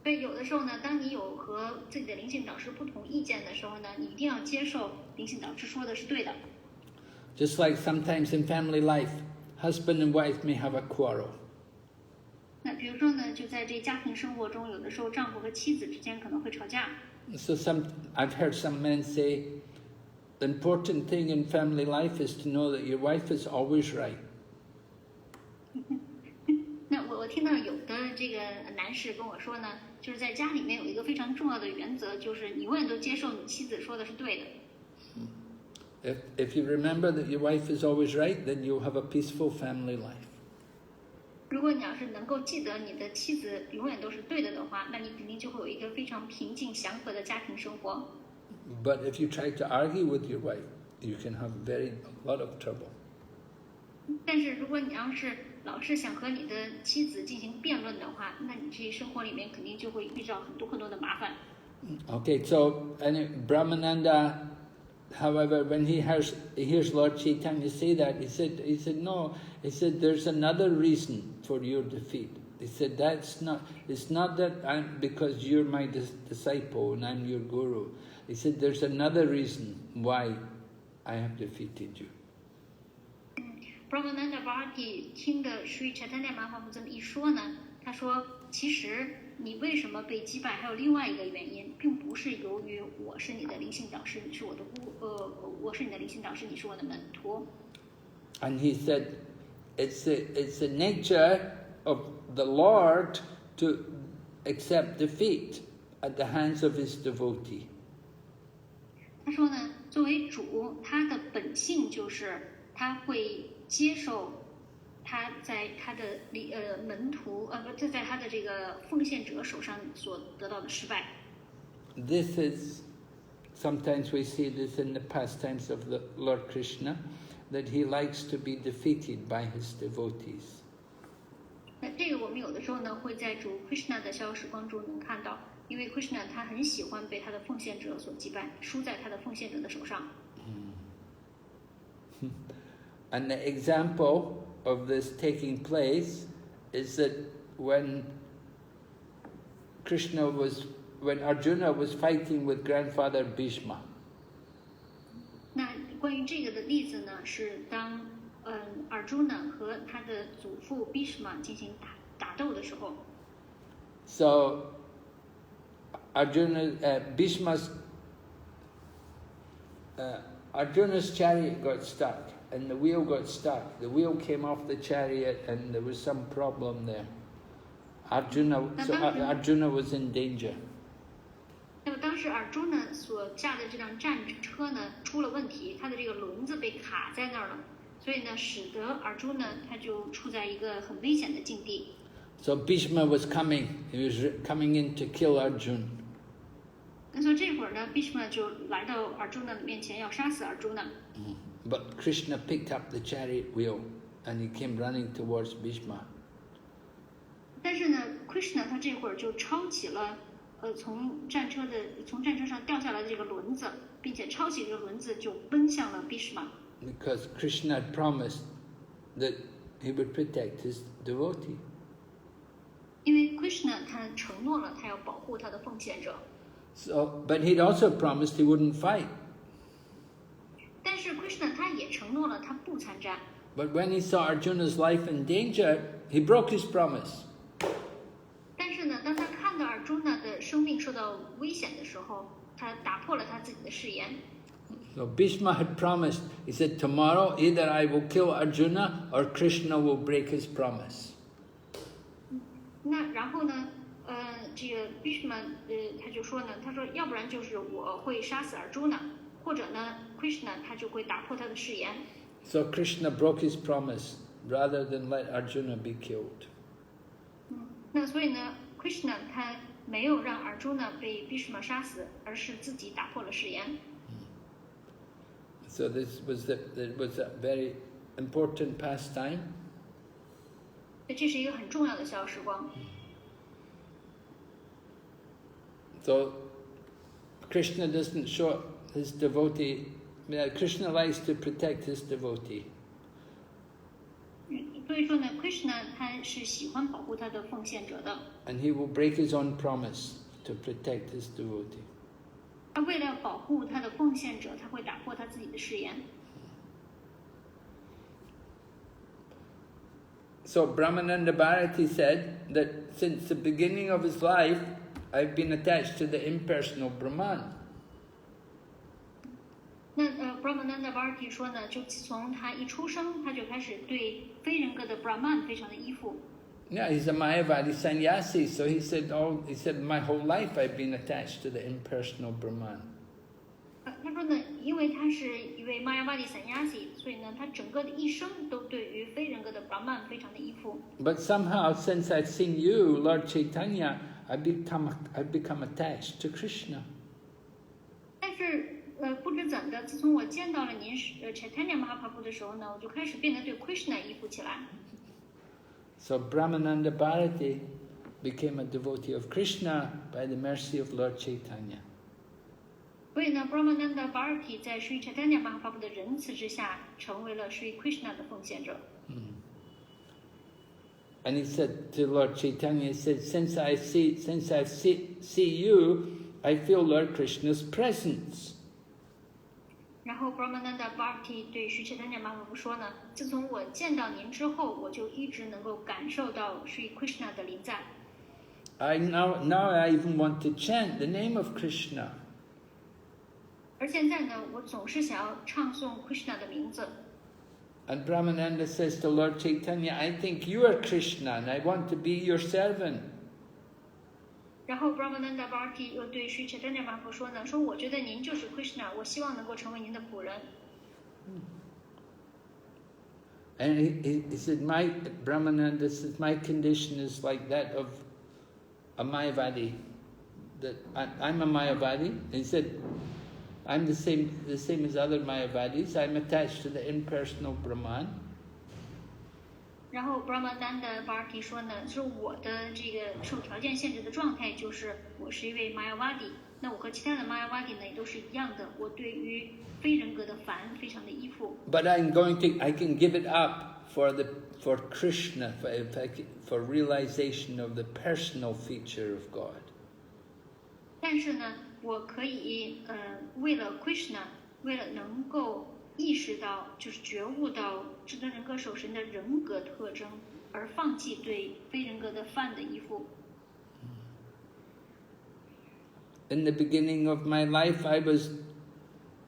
所以有的时候呢，当你有和自己的灵性导师不同意见的时候呢，你一定要接受灵性导师说的是对的。Just like sometimes in family life, husband and wife may have a quarrel. 那比如说呢，就在这家庭生活中，有的时候丈夫和妻子之间可能会吵架。So I've heard some men say, the important thing in family life is to know that your wife is always right. 那我听到有的这个男士跟我说呢，就是在家里面有一个非常重要的原则，就是你永远都接受你妻子说的是对的。If you remember that your wife is always right, then you'll have a peaceful family life. 如果你要是能够记得你的妻子永远都是对的话，那你肯定就会有一个非常平静祥和的家庭生活。But if you try to argue with your wife, you can have a lot of trouble. 但是如果你要是老是想和你的妻子进行辩论的话，那你这生活里面肯定就会遇到很多的麻烦。Okay, so Brahmananda, however, when he hears Lord Caitanya say that, he said no. He said there's another reason for your defeat. He said it's not that because you're my disciple and I'm your guru. He said there's another reason why I have defeated you. Brahmananda Bharati 听的Sri Chaitanya Mahaprabhu这么一说呢，他说其实你为什么被击败还有另外一个原因，并不是由于我是你的灵性导师，你是我的我是你的灵性导师，你是我的门徒。And he said it's the nature of the Lord to accept defeat at the hands of his devotee. 他说呢，作为主，他的本性就是他会接受他在他的门徒在他的这个奉献者手上所得到的失败。This is sometimes we see this in the pastimes of the Lord Krishna, that he likes to be defeated by his devotees. 那这个我们有的时候呢会在主 Krishna 的逍遥时光中能看到，因为 Krishna 他很喜欢被他的奉献者所击败，输在他的奉献者的手上。And the example of this taking place is that when Arjuna was fighting with grandfather Bhishma. 那关于这个的例子呢，是当Arjuna 和他的祖父 Bhishma 进行打斗的时候。So Arjuna's chariot got stuck. And the wheel got stuck. The wheel came off the chariot and there was some problem there. Arjuna was in danger. 那么当时 Arjuna 所驾的这辆战车呢出了问题，他的这个轮子被卡在那儿了，所以呢使得 Arjuna 他就处在一个很危险的境地。So Bhishma was coming. He was coming in to kill Arjuna. 那所以这会儿呢 Bhishma 就来到 Arjuna 的面前要杀死 Arjuna。But Krishna picked up the chariot wheel and he came running towards Bhishma. 但是呢 Krishna 他这会儿就抄起了从战车上掉下来的这个轮子，并且抄起这个轮子就奔向了 Bhishma。 Because Krishna had promised that he would protect his devotee. 因为 Krishna 他承诺了他要保护他的奉献者。But he'd also promised he wouldn't fight. 但是 Krishna 他也承诺了他不参战。 But when he saw Arjuna's life in danger, he broke his promise. 但是呢，当他看到 Arjuna 的生命受到危险的时候，他打破了他自己的誓言。So Bhishma had promised, he said, tomorrow either I will kill Arjuna or Krishna will break his promise. 那然后呢，这个 Bhishma 他就说呢，他说要不然就是我会杀死 Arjuna， 或者呢 Krishna 他就会打破他的誓言。So Krishna broke his promise rather than let Arjuna be killed. 那所以呢 Krishna 他没有让 Arjuna 被 Bhishma 杀死，而是自己打破了誓言。So this was a very important pastime. 这是一个很重要的逍遥时光。So Krishna doesn't show his devotee Krishna likes to protect his devotee. 所以说呢 ，Krishna 他是喜欢保护他的奉献者的。And he will break his own promise to protect his devotee. 他为了保护他的奉献者，他会打破他自己的誓言。So Brahmananda Bharati said that since the beginning of his life, I've been attached to the impersonal Brahman. 那Brahmananda Bharati 说呢，就从他一出生，他就开始对非人格的 Brahman 非常的依附。Yeah, he's a Mayavadi sannyasi, so he said, my whole life I've been attached to the impersonal Brahman. 他说呢，因为他是一位 Mayavadi sannyasi， 所以呢，他整个的一生都对于非人格的 Brahman 非常的依附。But somehow, since I've seen you, Lord Caitanya, I've become attached to Krishna. 但是不知怎的，自从我见到了您Caitanya Mahaprabhu 的时候呢，我就开始变得对 Krishna 依附起来。So Brahmananda Bharati became a devotee of Krishna by the mercy of Lord Caitanya. 所以呢 ，Brahmananda Bharati 在 Sri Caitanya Mahaprabhu 的仁慈之下，成为了 Sri Krishna 的奉献者。And he said to Lord Caitanya, he said, since I see you, I feel Lord Krishna's presence. 然后 Brahmananda Bharati 对 Sri Caitanya Mahaprabhu 说呢，自从我见到您之后，我就一直能够感受到 Sri Krishna 的临在。Now I even want to chant the name of Krishna. 而现在呢，我总是想要唱诵 Krishna 的名字。And Brahmananda says to Lord Caitanya, I think you are Krishna and I want to be your servant. 然后 Brahmananda Bharati 又对 Sri Caitanya Mahaprabhu 说呢，说我觉得您就是 Krishna， 我希望能够成为您的仆人。And he said, Brahmananda says, my condition is like that of a Mayavadi. That I'm a Mayavadi. He said, I'm the same as other Mayavadis. I'm attached to the impersonal Brahman. 然后 Brahmananda Bharati 说呢，说我的这个受条件限制的状态就是我是一位 Mayavadi， 那我和其他的 Mayavadi 呢也都是一样的，我对于非人格的梵非常的依附。But I can give it up for Krishna, for realization of the personal feature of God. 但是呢，我可以为了 Krishna， 为了能够意识到，就是觉悟到至尊人格守神的人格特征，而放弃对非人格的梵的依附。In the beginning of my life, I was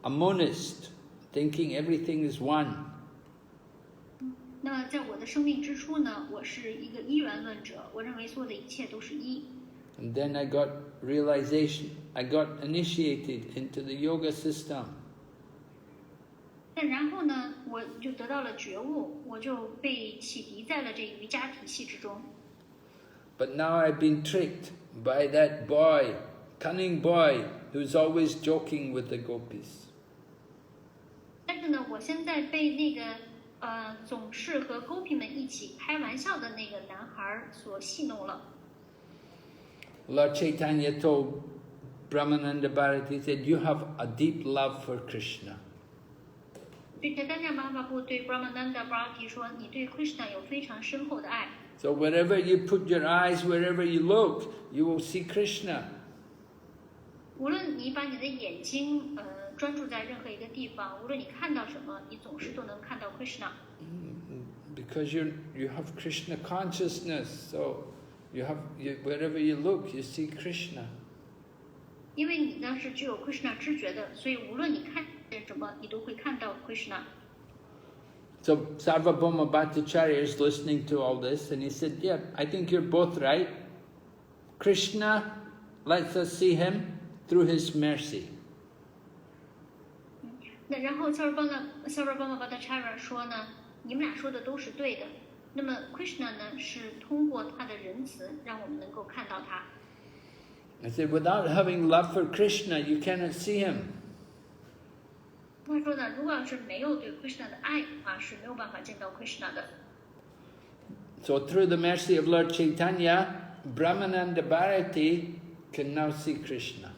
a monist, thinking everything is one. 那么在我的生命之初呢，我是一个一元论者，我认为所有的一切都是一。And then I got realization. I got initiated into the yoga system. 但然后呢，我就得到了觉悟，我就被启迪在了这瑜伽体系之中。But now I've been tricked by that boy, cunning boy, who's always joking with the gopis. 但是呢，我现在被那个总是和 gopi 们一起开玩笑的那个男孩所戏弄了。Lord Caitanya told Brahmananda Bharati, he said, you have a deep love for Krishna. 对 Caitanya Mahaprabhu 对 Brahmananda Bharati 说，你对 Krishna 有非常深厚的爱。So wherever you put your eyes, wherever you look, you will see Krishna. 无论你把你的眼睛专注在任何一个地方，无论你看到什么，你总是都能看到 Krishna。Because you have Krishna consciousness, so wherever you look, you see Krishna. 因为你呢是具有 Krishna 知觉的，所以无论你看见什么，你都会看到 Krishna。So Sarvabhauma Bhattacharya is listening to all this and he said, yeah, I think you're both right. Krishna lets us see him through his mercy. 那然后 Sarvabhauma Bhattacharya 说呢，你们俩说的都是对的。那么 Krishna 呢是通过他的仁慈，让我们能够看到他。I said, without having love for Krishna, you cannot see him. 他说呢，如果要是没有对 Krishna 的爱的话，是没有办法见到 Krishna 的。So through the mercy of Lord Caitanya, Brahmananda Bharati can now see Krishna.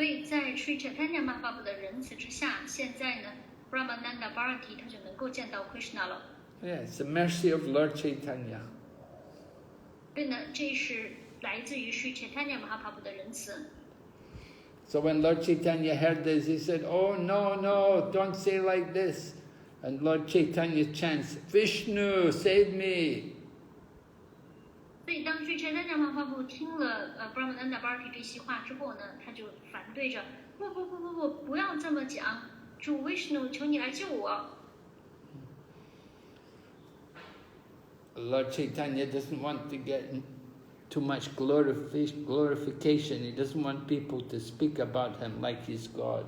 所以在 Sri Chaitanya Mahaprabhu 的仁慈之下，现在呢 Brahmananda Bharati 他就能够见到 Krishna 了。Yeah, it's the mercy of Lord Caitanya. 所以呢，这是来自于 Sri Chaitanya Mahaprabhu 的仁慈。So when Lord Caitanya heard this, he said, "Oh no, no, don't say like this." And Lord Caitanya chants, "Vishnu, save me." 所以当 Sri Chaitanya Mahaprabhu 听了Brahmananda Bharati 这些话之后呢，他就反对着，不要这么讲，主 Vishnu 求你来救我。Lord Caitanya doesn't want to get too much glorification. He doesn't want people to speak about him like he's God.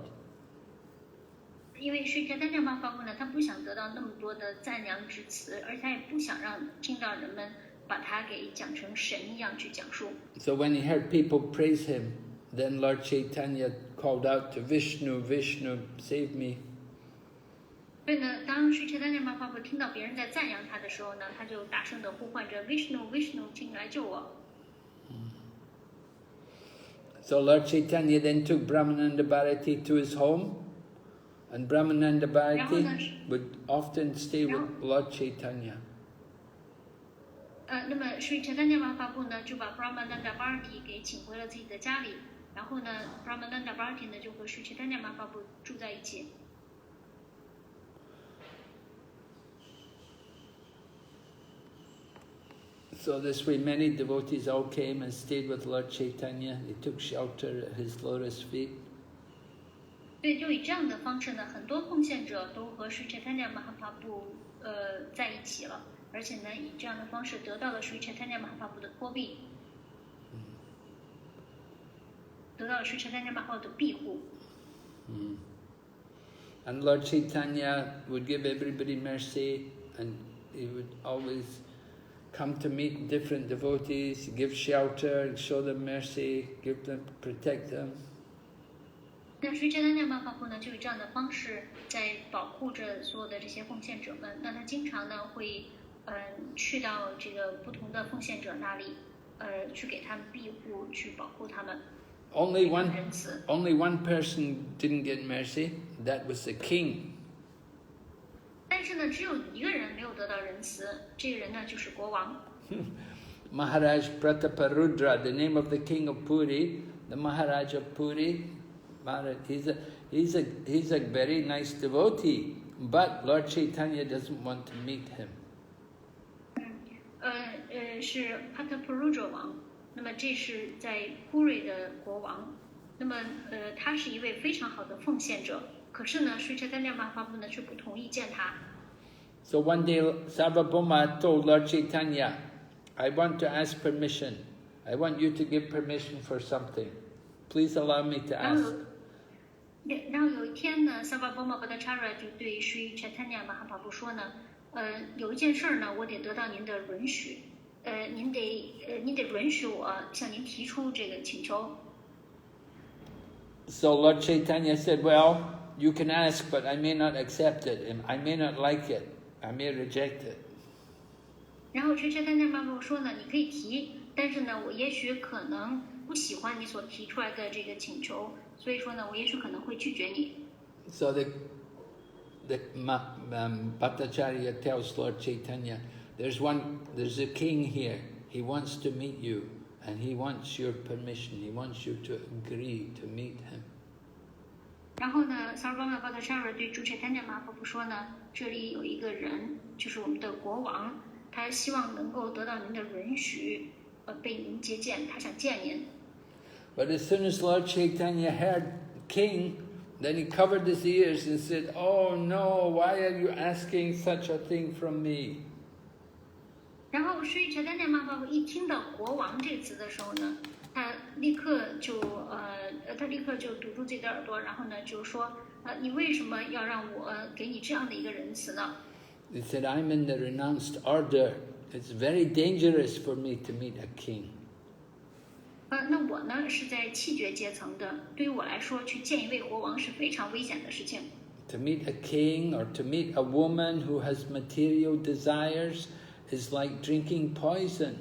因为 Sri Chaitanya Mahaprabhu 呢，他不想得到那么多的赞扬之词，而且他也不想让听到人们把他给讲成神一样去讲述。So when he heard people praise him, then Lord Caitanya called out to Vishnu, "Vishnu, save me." 所以呢，当 Sri Chaitanya Mahaprabhu 听到别人在赞扬他的时候呢，他就大声地呼唤着 Vishnu Vishnu， 请你来救我。So Lord Caitanya then took Brahmananda Bharati to his home, and Brahmananda Bharati would often stay with Lord Caitanya. 那么 Sri Chaitanya Mahaprabhu 呢，就把 Brahmananda Bharati 给请回了自己的家里，然后呢 ，Brahmananda Bharati 呢就和 Sri Chaitanya Mahaprabhu 住在一起。So this way many devotees all came and stayed with Lord Caitanya. They took shelter at his lotus feet. 对，就以这样的方式呢，很多奉献者都和 Sri Chaitanya Mahaprabhu 在一起了，而且呢，以这样的方式得到了 Sri Chaitanya Mahaprabhu 的托庇，得到了 Sri Chaitanya Mahaprabhu 的庇护。And Lord Caitanya would give everybody mercy, and he would always come to meet different devotees, give shelter, show them mercy, protect them. 那 Sri Chaitanya Mahaprabhu 呢，就以这样的方式在保护着所有的这些奉献者们。那他经常呢会去到这个不同的奉献者那里，去给他们庇护，去保护他们。Only one person didn't get mercy. That was the king. 但是呢，只有一个人没有得到仁慈，这个人呢就是国王。Maharaj Prataparudra, the name of the king of Puri, the Maharaj of Puri. Maharaj, he's a very nice devotee, but Lord Caitanya doesn't want to meet him. 是 Prataparudra 王，那么这是在 Puri 的国王，那么他是一位非常好的奉献者。可是呢 Sri Chaitanya Mahaprabhu 呢却不同意见他。So one day Sarvabhauma told Lord Caitanya, "I want to ask permission. I want you to give permission for something. Please allow me to ask." 然后有一天呢 Sarvabhauma Bhattacharya 就对 Sri Chaitanya Mahaprabhu 说呢，有一件事呢，我得得到您的允许，您得允许我向您提出这个请求。So Lord Chaitanya said, "Well, you can ask, but I may not accept it, and I may not like it. I may reject it." 然后 Sri Chaitanya Mahaprabhu 说呢，你可以提，但是呢，我也许可能不喜欢你所提出来的这个请求，所以说呢，我也许可能会拒绝你。So the Bhattacharya tells Lord Chaitanya, there's a king here. He wants to meet you, and he wants your permission. He wants you to agree to meet him. 然后呢 Sarvabhauma Bhattacharya 对 Sri Chaitanya Mahaprabhu 说呢，这里有一个人，就是我们的国王，他希望能够得到您的允许，被您接见，他想见您。But as soon as Lord Chaitanya heard king, then he covered his ears and said, "Oh no, why are you asking such a thing from me?" 然后 Sri Chaitanya Mahaprabhu 一听到国王这个词的时候呢，他立刻就堵住自己的耳朵，然后呢就说，你为什么要让我给你这样的一个仁慈呢？ He said, "I'm in the renounced order. It's very dangerous for me to meet a king." 那我呢是在气绝阶层的，对于我来说，去见一位国王是非常危险的事情。To meet a king or to meet a woman who has material desires is like drinking poison.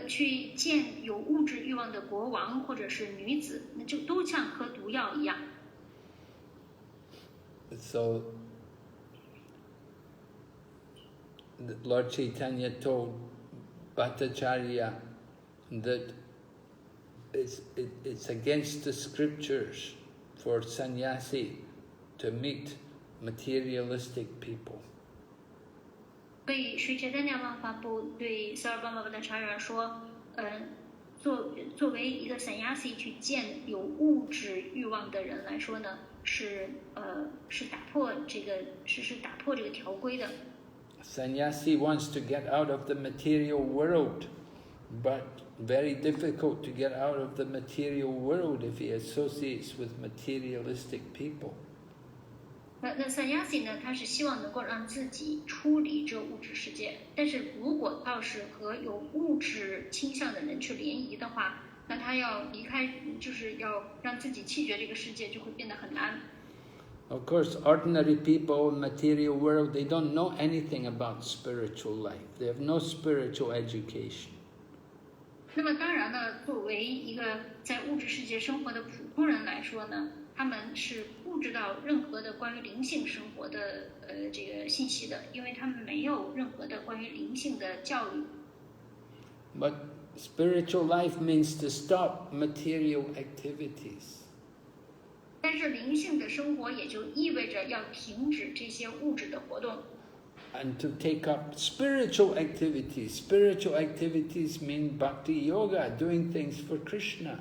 去见有物质欲望的国王或者是女子，那就都像喝毒药一样。So Lord Caitanya told Bhattacharya that it's against the scriptures for sannyasi to meet materialistic people. 所以Sri Chaitanya Mahaprabhu对Sarvabhauma Bhattacharya说，作为一个 sannyasi 去见有物质欲望的人来说呢，是打破这个条规的。Sannyasi wants to get out of the material world, but very difficult to get out of the material world if he associates with materialistic people. 那 sannyasi 呢，他是希望能够让自己出离这物质世界，但是如果要是和有物质倾向的人去联谊的话，那他要离开，就是要让自己弃绝这个世界，就会变得很难。Of course, ordinary people in the material world, they don't know anything about spiritual life. They have no spiritual education. 那么当然呢，作为一个在物质世界生活的普通人来说呢，他们是不知道任何的关于灵性生活的这个信息的，因为他们没有任何的关于灵性的教育。But spiritual life means to stop material activities. 但是灵性的生活也就意味着要停止这些物质的活动。And to take up spiritual activities. Spiritual activities mean bhakti yoga, doing things for Krishna.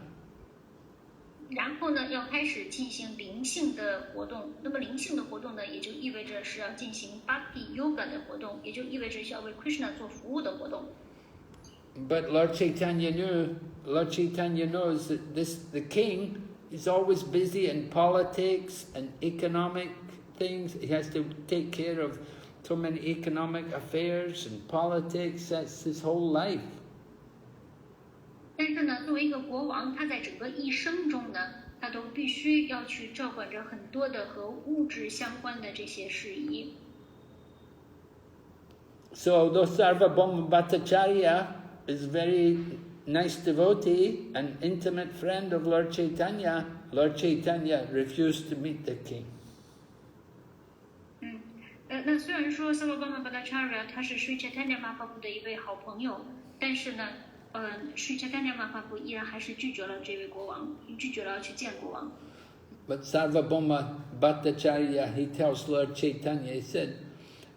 然后呢，要开始进行灵性的活动。那么灵性的活动呢，也就意味着是要进行 bhakti yoga 的活动，也就意味着是要为 Krishna 做服务的活动。But Lord Caitanya knows that the king is always busy in politics and economic things. He has to take care of so many economic affairs and politics. That's his whole life. 但是呢，作为一个国王，他在整个一生中呢，他都必须要去照管着很多的和物质相关的这些事宜。So though Sarvabhauma Bhattacharya is a very nice devotee and intimate friend of Lord Caitanya refused to meet the king. 那虽然说 Sarvabhauma Bhattacharya 他是 Sri Chaitanya Mahaprabhu 的一位好朋友，但是呢Sri Chaitanya Mahaprabhu 依然还是拒绝了这位国王，拒绝了去见国王。But Sarvabhauma Bhattacharya, he tells Lord Caitanya, he said,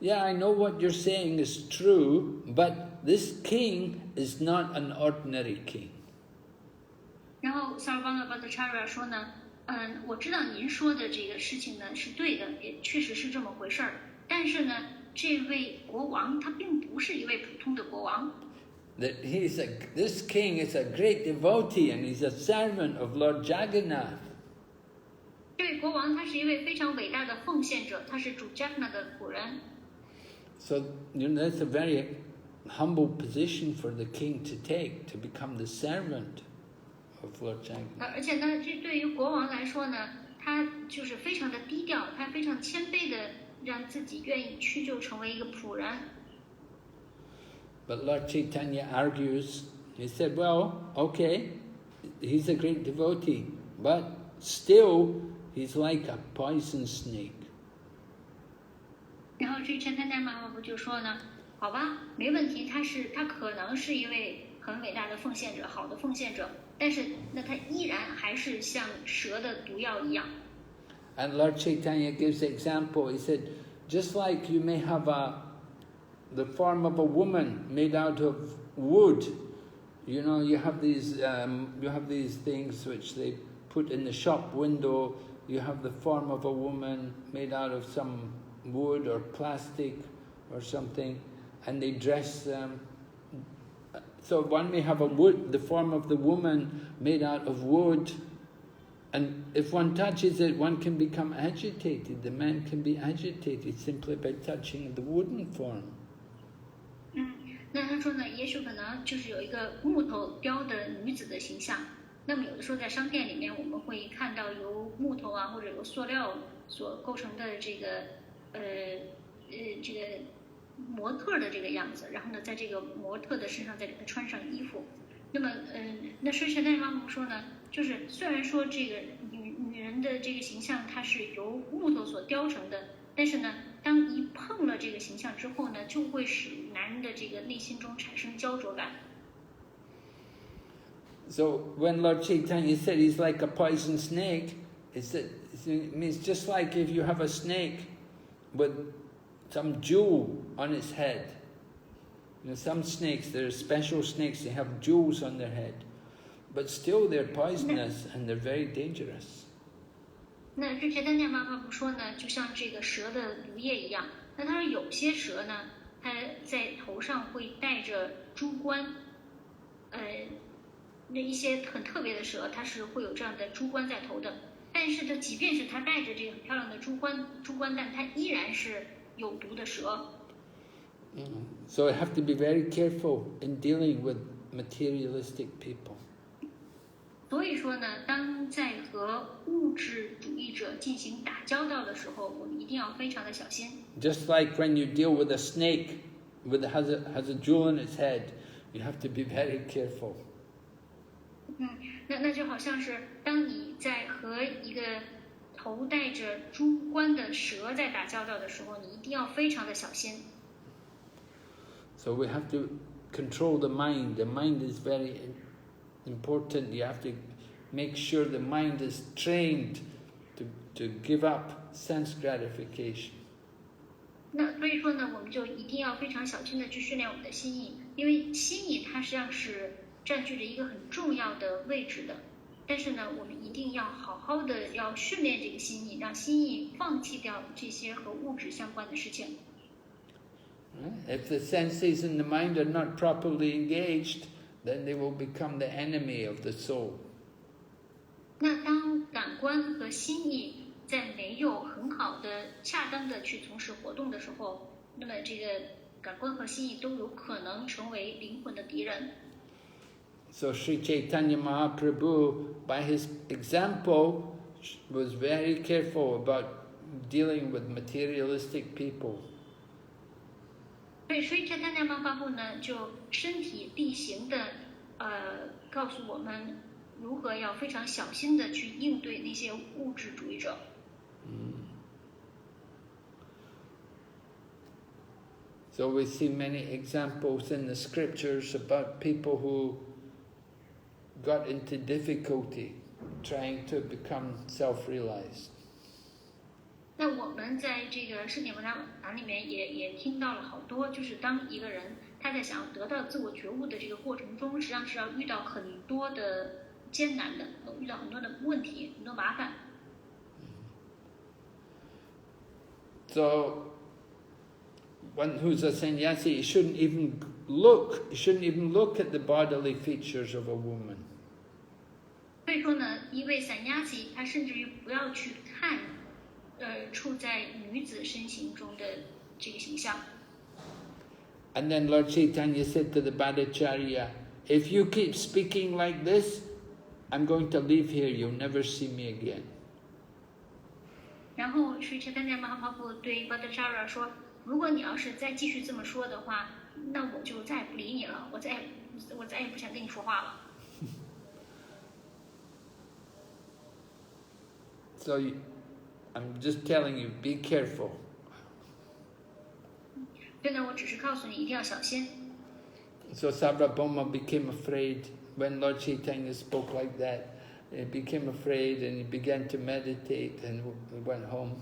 "Yeah, I know what you're saying is true, but this king is not an ordinary king." 然后 Sarvabhauma Bhattacharya 说呢，我知道您说的这个事情呢是对的，也确实是这么回事儿。但是呢，这位国王他并不是一位普通的国王。That this king is a great devotee and he's a servant of Lord Jagannath. 这位国王他是一位非常伟大的奉献者，他是主 Jagannath 的仆人。So, that's a very humble position for the king to take, to become the servant of Lord Jagannath. 而且呢，这对于国王来说呢，他就是非常的低调，他非常谦卑的让自己愿意屈就成为一个仆人。But Lord Caitanya argues. He said, well, okay, he's a great devotee, but still he's like a poison snake. 然后Sri Chaitanya Mahaprabhu就说呢，好吧，没问题，他可能是一位很伟大的奉献者，好的奉献者，但是那他依然还是像蛇的毒药一样。And Lord Caitanya gives the example. He said, just like you may have the form of a woman made out of wood. You know, you have these things which they put in the shop window. You have the form of a woman made out of some wood or plastic or something, and they dress them. So one may have the form of the woman made out of wood, and if one touches it, one can become agitated. The man can be agitated simply by touching the wooden form. 那他说呢，也许可能就是有一个木头雕的女子的形象。那么有的时候在商店里面，我们会看到由木头啊或者由塑料所构成的这个模特的这个样子，然后呢，在这个模特的身上再给他穿上衣服，那么，那所以Caitanya妈妈说呢，就是虽然说这个女人的这个形象它是由木头所雕成的，但是呢，当一碰了这个形象之后呢，就会使男人的这个内心中产生焦灼感。So when Lord Chaitanya said he's like a poison snake, it means just like if you have a snake with some jewel on its head. You know, some snakes, there are special snakes, they have jewels on their head, but still they're poisonous and they're very dangerous. 那这Caitanya妈妈不说呢，就像这个蛇的毒液一样。那他说有些蛇呢，它在头上会带着珠冠，那一些很特别的蛇，它是会有这样的珠冠在头的。但是它即便是它带着这个很漂亮的珠冠，但它依然是有毒的蛇。So I have to be very careful in dealing with materialistic people. 所以说呢，当在和物质主义者进行打交道的时候，我们一定要非常的小心。Just like when you deal with a snake has a jewel in its head, you have to be very careful. 那就好像是当你在和一个头戴着珠冠的蛇在打交道的时候，你一定要非常的小心。So we have to control the mind. The mind is very important. You have to make sure the mind is trained to give up sense gratification. 那所以说呢，我们就一定要非常小心的去训练我们的心意，因为心意它实际上是占据着一个很重要的位置的。但是呢，我们一定要好好的要训练这个心意，让心意放弃掉这些和物质相关的事情。If the senses and the mind are not properly engaged, then they will become the enemy of the soul. 那当感官和心意在没有很好的、恰当的去从事活动的时候，那么这个感官和心意都有可能成为灵魂的敌人。So Sri Caitanya Mahaprabhu, by his example, was very careful about dealing with materialistic people. 所以Caitanya Mahaprabhu呢，就身体力行的告诉我们如何要非常小心的去应对那些物质主义者。So we see many examples in the scriptures about people who got into difficulty trying to become self-realized. 那我们在这个圣典文章里面也听到了好多，就是当一个人他在想要得到自我觉悟的这个过程中，实际上是要遇到很多的艰难的，遇到很多的问题，很多麻烦。So one who's a sannyasi, he shouldn't even look at the bodily features of a woman. 所以说呢，一位散压吉，他甚至于不要去看，处在女子身形中的这个形象。And then Lord Chaitanya said to the Bhattacharya, if you keep speaking like this, I'm going to leave here, you'll never see me again. 然后Sri Caitanya Mahaprabhu对 Bhattacharya 说，如果你要是再继续这么说的话，那我就再也不理你了，我再也不想跟你说话了。So I'm just telling you, be careful. 所以呢，我只是告诉你一定要小心。So Sarvabhauma became afraid when Lord Chaitanya spoke like that. He became afraid and he began to meditate and went home.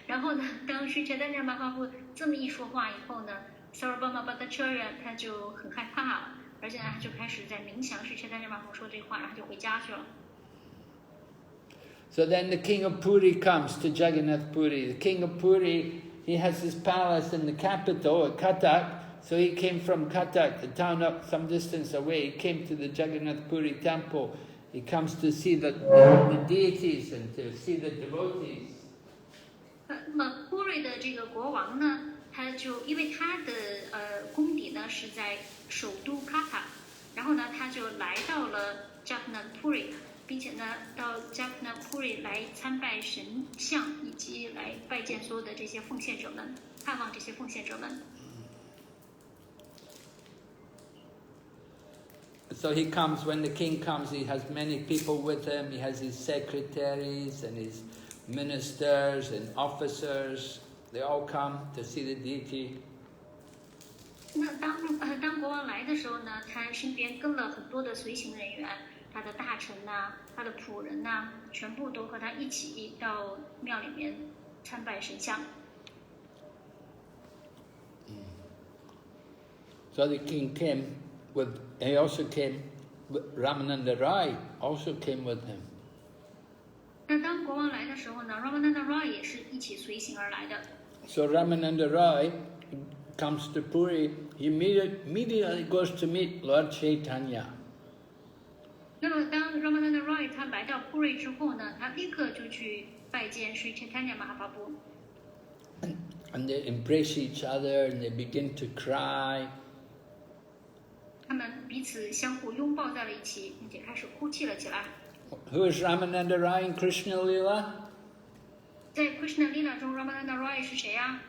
然后呢，当Sri Caitanya Mahaprabhu这么一说话以后呢 ，Sarvabhauma Bhattacharya 他就很害怕了，而且呢，他就开始在冥想Sri Caitanya Mahaprabhu 说这话，然后就回家去了。So then the king of Puri comes to Jagannath Puri. The king of Puri, he has his palace in the capital at Cuttack. So he came from Cuttack, the town up some distance away. He came to the Jagannath Puri temple. He comes to see the deities and to see the devotees. 那么波瑞的这个国王呢，他就因为他的宫邸呢是在首都卡塔，然后呢他就来到了 Jagannath Puri， 并且呢到 Jagannath Puri 来参拜神像，以及来拜见所有的这些奉献者们，看望这些奉献者们。So he comes, when the king comes, he has many people with him. He has his secretaries and his ministers and officers. They all come to see the deity. 那当国王来的时候呢，他身边跟了很多的随行人员，他的大臣呐、他的仆人呐、全部都和他一起到庙里面参拜神像。So the king came with, he also came, Ramananda Rai also came with him. 那当国王来的时候呢 ，Ramananda Roy 也是一起随行而来的。So Ramananda Rai comes to Puri, he immediately goes to meet Lord Caitanya. 那么当 Ramananda Roy 他来到 Puri 之后呢，他立刻就去拜见 Sri Chaitanya Mahaprabhu。And they embrace each other and they begin to cry. 他们彼此相互拥抱在了一起，并且开始哭泣了起来。Who is Ramananda Rai in Krishna Lila? 在 Krishna Lila 中 ，Ramananda Roy 是谁呀？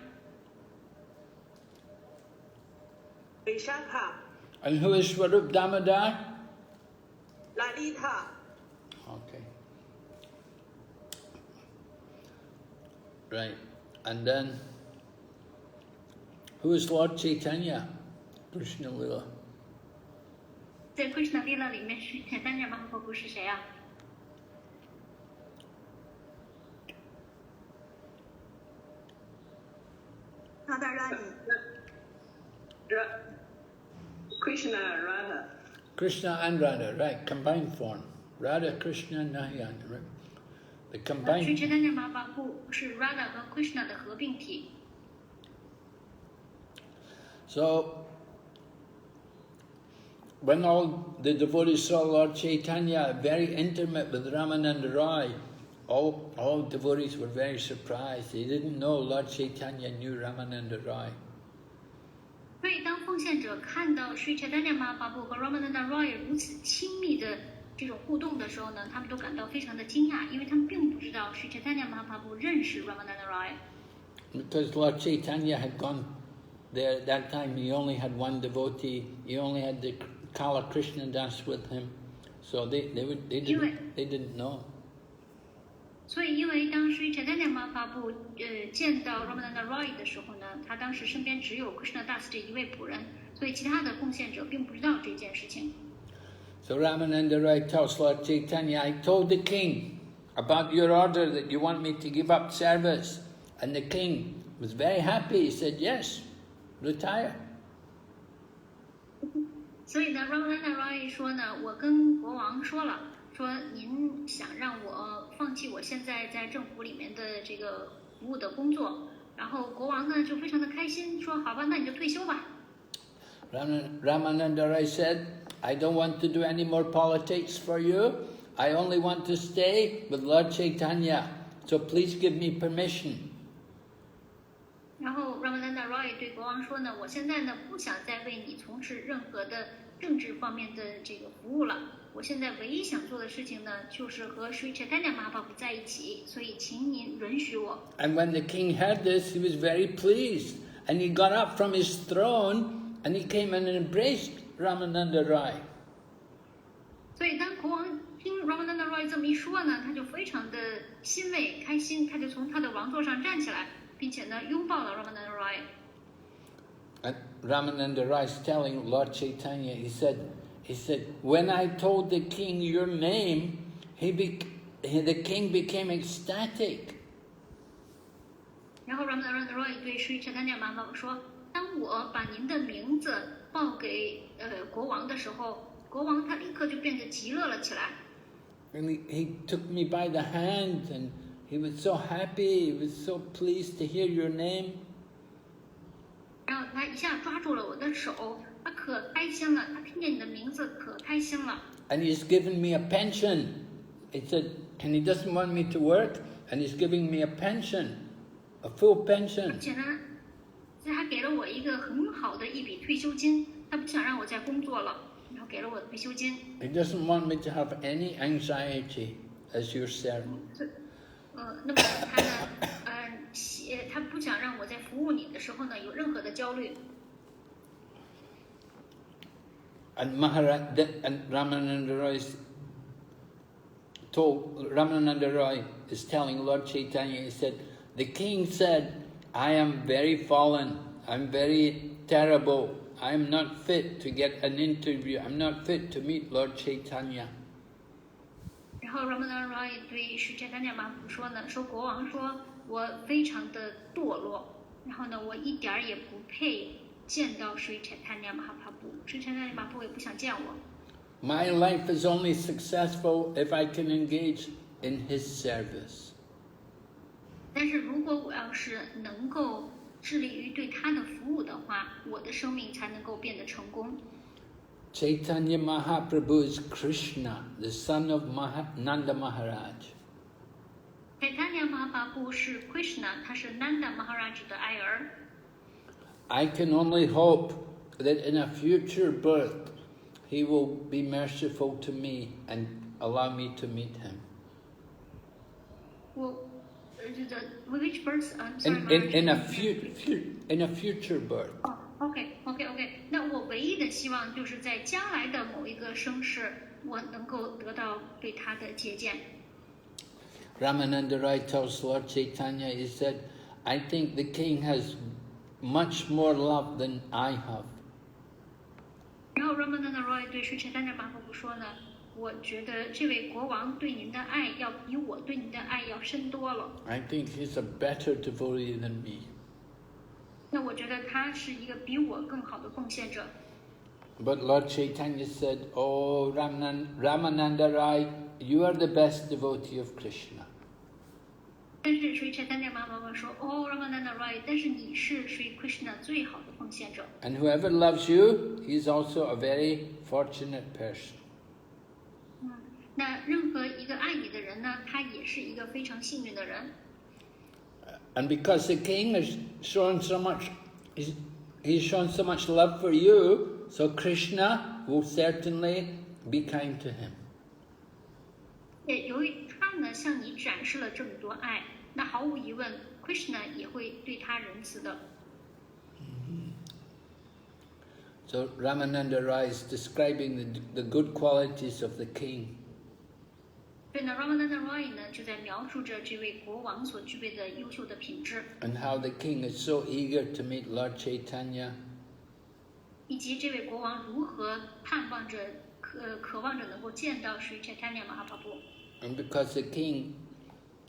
Vishakha, And who is Swarup Damodar? Lalita, Okay. Right. And then, who is Lord Chaitanya? Krishna Lila. 在 Krishna Lila 里面是 Chaitanya Mahaprabhu 是谁呀？ Radharani. Krishna and Radha. Krishna and Radha, right, combined form. Radha, Krishna, Narayan, right? The combined... Sri Chaitanya Mahaprabhu 是 Radha 和 Krishna 的合并体。 So, when all the devotees saw Lord Chaitanya very intimate with Ramananda Rai, all devotees were very surprised. They didn't know Lord Chaitanya knew Ramananda Rai. 所以当奉献者看到 Sri Chaitanya Mahaprabhu 和 Ramananda Roy 如此亲密的这种互动的时候呢，他们都感到非常的惊讶，因为他们并不知道 Sri Chaitanya Mahaprabhu 认识 Ramananda Roy。 Because Lord Chaitanya had gone there at that time, he only had one devotee. He only had the Kala Krishna Das with him, so they didn't know. 所以，因为当时 Chaitanya Mahaprabhu 见到 Ramananda Roy 的时候呢，他当时身边只有 Krishna Das 这一位仆人，所以其他的奉献者并不知道这件事情。 So Ramananda Rai tells Lord Chaitanya, I told the king about your order that you want me to give up service. And the king was very happy. He said, yes, retire. 所以呢 ，Ramananda Roy 说呢，我跟国王说了，说您想让我放弃我现在在政府里面的这个服务的工作，然后国王呢就非常的开心，说好吧，那你就退休吧。 Ramananda Rai said, I don't want to do any more politics for you. I only want to stay with Lord Chaitanya. So please give me permission. 然后 Ramananda Roy 对国王说呢，我现在呢不想再为你从事任何的政治方面的这个服务了。我现在唯一想做的事情呢，就是和 Sri Chaitanya Mahaprabhu 在一起，所以请您允许我。 And when the king heard this, he was very pleased. And he got up from his throne and he came and embraced Ramananda Rai. 所以当国王听 Ramananda Roy 这么一说呢，他就非常的欣慰开心，他就从他的王座上站起来，并且呢拥抱了 Ramananda Roy。 And Ramananda Rai is telling Lord Chaitanya, he said, when I told the king your name, the king became ecstatic. 然后 Ramananda Roy 对 Sri Chaitanya Mahaprabhu 说，当我把您的名字报给国王的时候，国王他立刻就变得极乐了起来。 And he took me by the hand and he was so happy, he was so pleased to hear your name. 然后他一下抓住了我的手，他可开心了，他听见你的名字可开心了。 And he's given me a pension. He said, and he doesn't want me to work, and he's giving me a pension, a full pension. 而且呢，他还给了我一个很好的一笔退休金，他不想让我再工作了，然后给了我退休金。 He doesn't want me to have any anxiety as your servant. 那么他呢，他不想让我在服务你的时候呢有任何的焦虑。And Ramananda Roy is telling Lord Chaitanya, he said, the king said, I am very fallen, I'm very terrible, I'm not fit to get an interview, I'm not fit to meet Lord Chaitanya. 然后 Ramananda Roy 对 Sri Chaitanya Mahaprabhu 说呢，说国王说我非常的堕落，然后呢我一点儿也不配见到 Sri Chaitanya Mahaprabhu，Sri Chaitanya Mahaprabhu 也不想见我。My life is only successful if I can engage in his service. 但是如果我要是能够致力于对他的服务的话，我的生命才能够变得成功。Chaitanya Mahaprabhu is Krishna, the son of Nanda Maharaj. Caitanya Mahaprabhu 是 Krishna， 他是 Nanda Maharaj 的爱儿。I can only hope that in a future birth he will be merciful to me and allow me to meet him. Which birth? I'm sorry, in a future birth. OK， 那我唯一的希望就是在将来的某一个生世，我能够得到对他的接见。Ramananda Roy tells Lord Chaitanya, he said, I think the king has much more love than I have. 然后 Ramananda Roy 对 Sri Chaitanya Mahaprabhu 说呢，我觉得这位国王对您的爱要比我对您的爱要深多了。I think he's a better devotee than me. 那我觉得他是一个比我更好的奉献者。But Lord Chaitanya said, Oh, Ramananda Roy, you are the best devotee of Krishna. 但是 Sri Chaitanya Mahaprabhu 说，哦 Ramananda Roy， 但是你是 Sri Krishna 最好的奉献者。And whoever loves you, he's also a very fortunate person. 那任何一个爱你的人呢，他也是一个非常幸运的人。And because the king has shown so much, he's shown so much love for you, so Krishna will certainly be kind to him. 也由于他呢向你展示了这么多爱，那毫无疑问 ，Krishna 也会对他仁慈的。So Ramananda Roy is describing the good qualities of the king. 所以呢 ，Ramananda Roy 呢就在描述着这位国王所具备的优秀的品质。And how the king is so eager to meet Lord Chaitanya. 以及这位国王如何盼望着、渴望着能够见到Sri Chaitanya Mahaprabhu。And because the king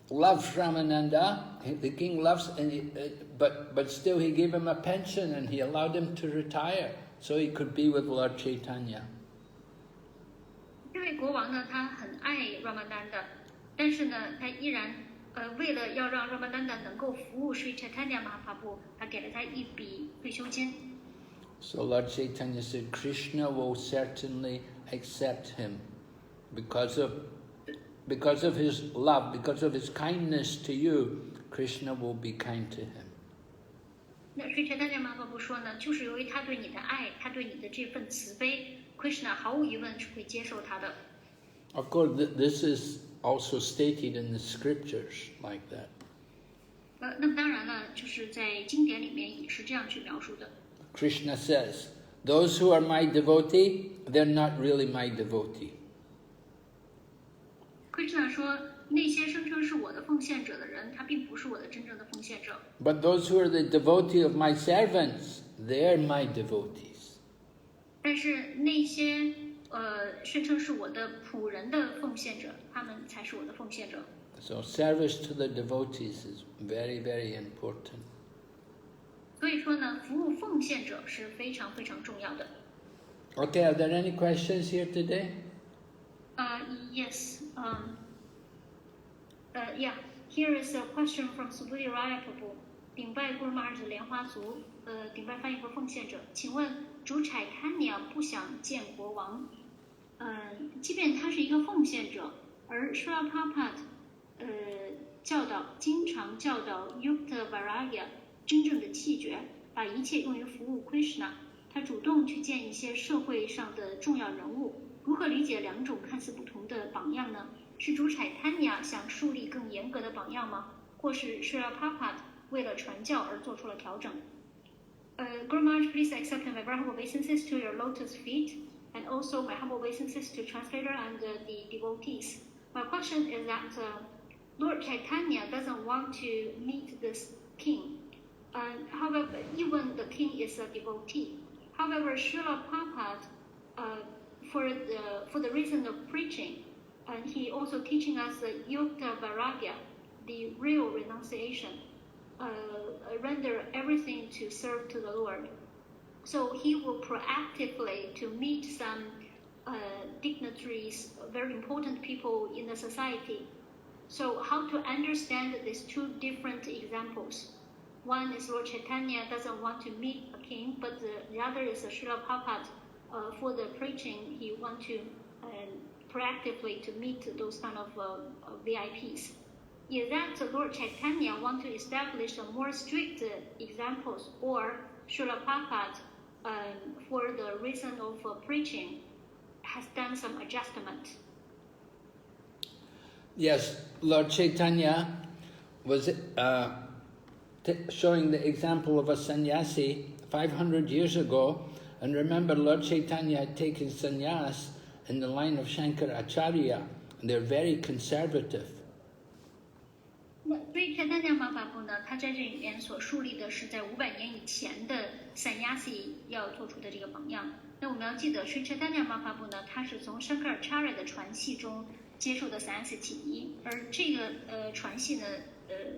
loves Ramananda, the king loves, but still he gave him a pension and he allowed him to retire so he could be with Lord Chaitanya. 这位国王呢，他很爱 Ramananda， 但是呢，他依然为了要让 Ramananda 能够服务Sri Chaitanya Mahaprabhu， 他给了他一笔退休金。So Lord Chaitanya said, Krishna will certainly accept him because of his love, because of his kindness to you. Krishna will be kind to him. 那 Sri Chaitanya Mahaprabhu 说呢，就是由于他对你的爱，他对你的这份慈悲 ，Krishna 毫无疑问是会接受他的。Of course, this is also stated in the scriptures like that. 那么当然了，就是在经典里面也是这样去描述的。Krishna says, those who are my devotee, they're not really my devotee. Krishna 说，那些声称是我的奉献者的人，他并不是我的真正的奉献者。But those who are the devotee of my servants, they're my devotees. 但是那些宣称是我的仆人的奉献者，他们才是我的奉献者。So service to the devotees is very, very important. 所以说呢，服务奉献者是非常非常重要的。Okay, are there any questions here today? Yes. Yeah. Here is a question from Subhuti Raya Prabhu. 顶拜 Guru Maharaj 莲花族，顶拜翻译和奉献者，请问主Chaitanya不想见国王，即便他是一个奉献者，而 Srila Prabhupada 经常教导 Yukta Vairagya 真正的气绝，把一切用于服务 Krishna。他主动去见一些社会上的重要人物，如何理解两种看似不同的榜样呢？是主Chaitanya想树立更严格的榜样吗？或是 Srila Prabhupada 为了传教而做出了调整？Guru Maharaj, please accept my very humble obeisances to your lotus feet. and also my humble obeisances to translator and the devotees. My question is that Lord Caitanya doesn't want to meet this king. However, even the king is a devotee. However, Srila Prabhupada, for the reason of preaching, and he also teaching us the Yukta Vairagya, the real renunciation, render everything to serve to the Lord. So he will proactively to meet some dignitaries, very important people in the society. So how to understand these two different examples? One is Lord Chaitanya doesn't want to meet a king, but the other is Srila Prabhupada. For the preaching, he want to proactively to meet those kind of VIPs. Is that Lord Chaitanya want to establish a more strict examples, or Srila Prabhupada, for the reason of preaching, has done some adjustment? Yes, Lord Chaitanya was showing the example of a sannyasi 500 years ago, and remember Lord Chaitanya had taken sannyas in the line of Shankaracharya, and they're very conservative. 所以Caitanya Mahaprabhu呢，他在这里面所树立的是在500年以前的sannyasi要做出的这个榜样。那我们要记得，Sri Caitanya Mahaprabhu呢，他是从 Shankaracharya 的传系中接受的sannyasi起仪，而这个传系呢，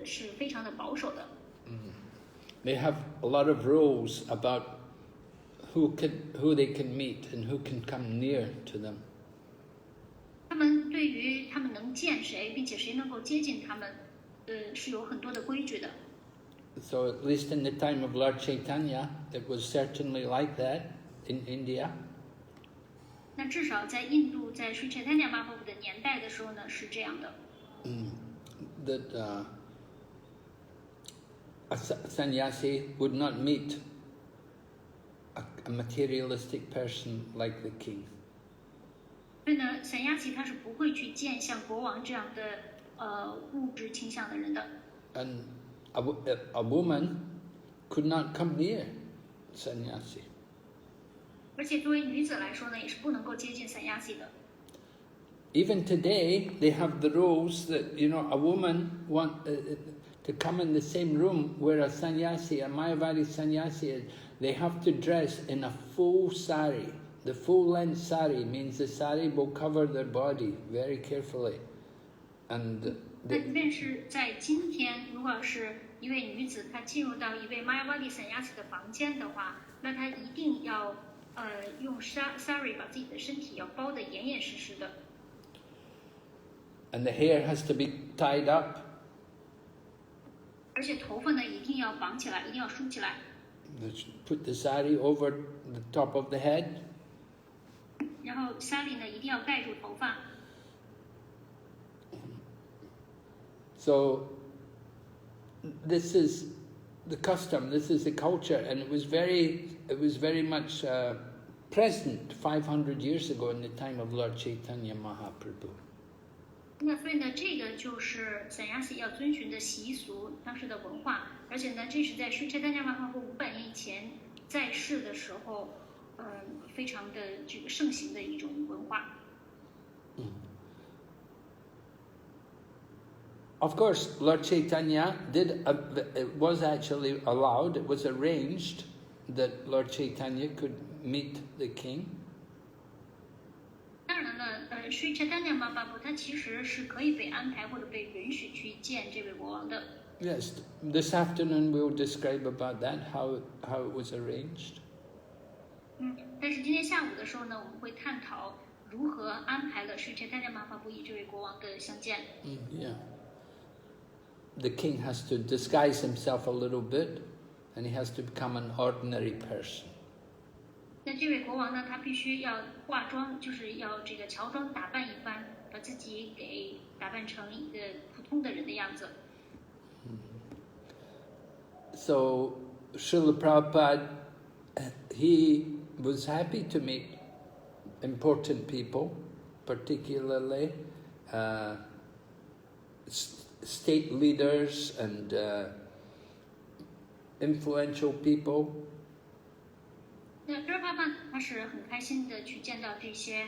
是非常的保守的。They have a lot of rules about who they can meet and who can come near to them. 他们对于他们能见谁，并且谁能够接近他们，是有很多的规矩的。So at least in the time of Lord Chaitanya, it was certainly like that in India. 那至少在印度，在 Sri Chaitanya Mahaprabhu 的年代的时候呢，是这样的。That a sannyasi would not meet a materialistic person like the king. 所以呢，sannyasi他是不会去见像国王这样的物质倾向的人的。And a woman could not come near sannyasi. 而且作为女子来说呢，也是不能够接近sannyasi的。Even today, they have the rules that, a woman to come in the same room where a sannyasi, a Mayavadi sannyasi is, they have to dress in a full sari. The full-length sari means the sari will cover their body very carefully. And 那即便是在今天，如果是一位女子，她进入到一位 Mayavadi sannyasi 的房间的话，那她一定要用 sari 把自己的身体要包得严严实实的。And the hair has to be tied up. 而且头发呢，一定要绑起来，一定要梳起来。Put the sari over the top of the head. 然后 sari 呢，一定要盖住头发。So this is the custom, this is the culture, and it was very much present 500 years ago in the time of Lord Caitanya Mahaprabhu. 那所以呢，这个就是sannyasi要遵循的习俗，当时的文化，而且呢，这是在Sri Caitanya Mahaprabhu 500年以前在世的时候，非常的这个盛行的一种文化。Of course, Lord Chaitanya was actually allowed, it was arranged that Lord Chaitanya could meet the king. 当然了，Sri Caitanya Mahaprabhu 他其实是可以被安排或者被允许去见这位国王的。Yes, this afternoon we'll describe about that, how it was arranged. 但是今天下午的时候呢，我们会探讨如何安排了Sri Caitanya Mahaprabhu与这位国王的相见。Yeah. The king has to disguise himself a little bit, and he has to become an ordinary person. 那这位国王呢，他必须要化妆，就是要这个乔装打扮一番，把自己给打扮成一个普通的人的样子。So, Srila Prabhupada, he was happy to meet important people, particularly state leaders and influential people. 那哥巴巴他是很开心的去见到这些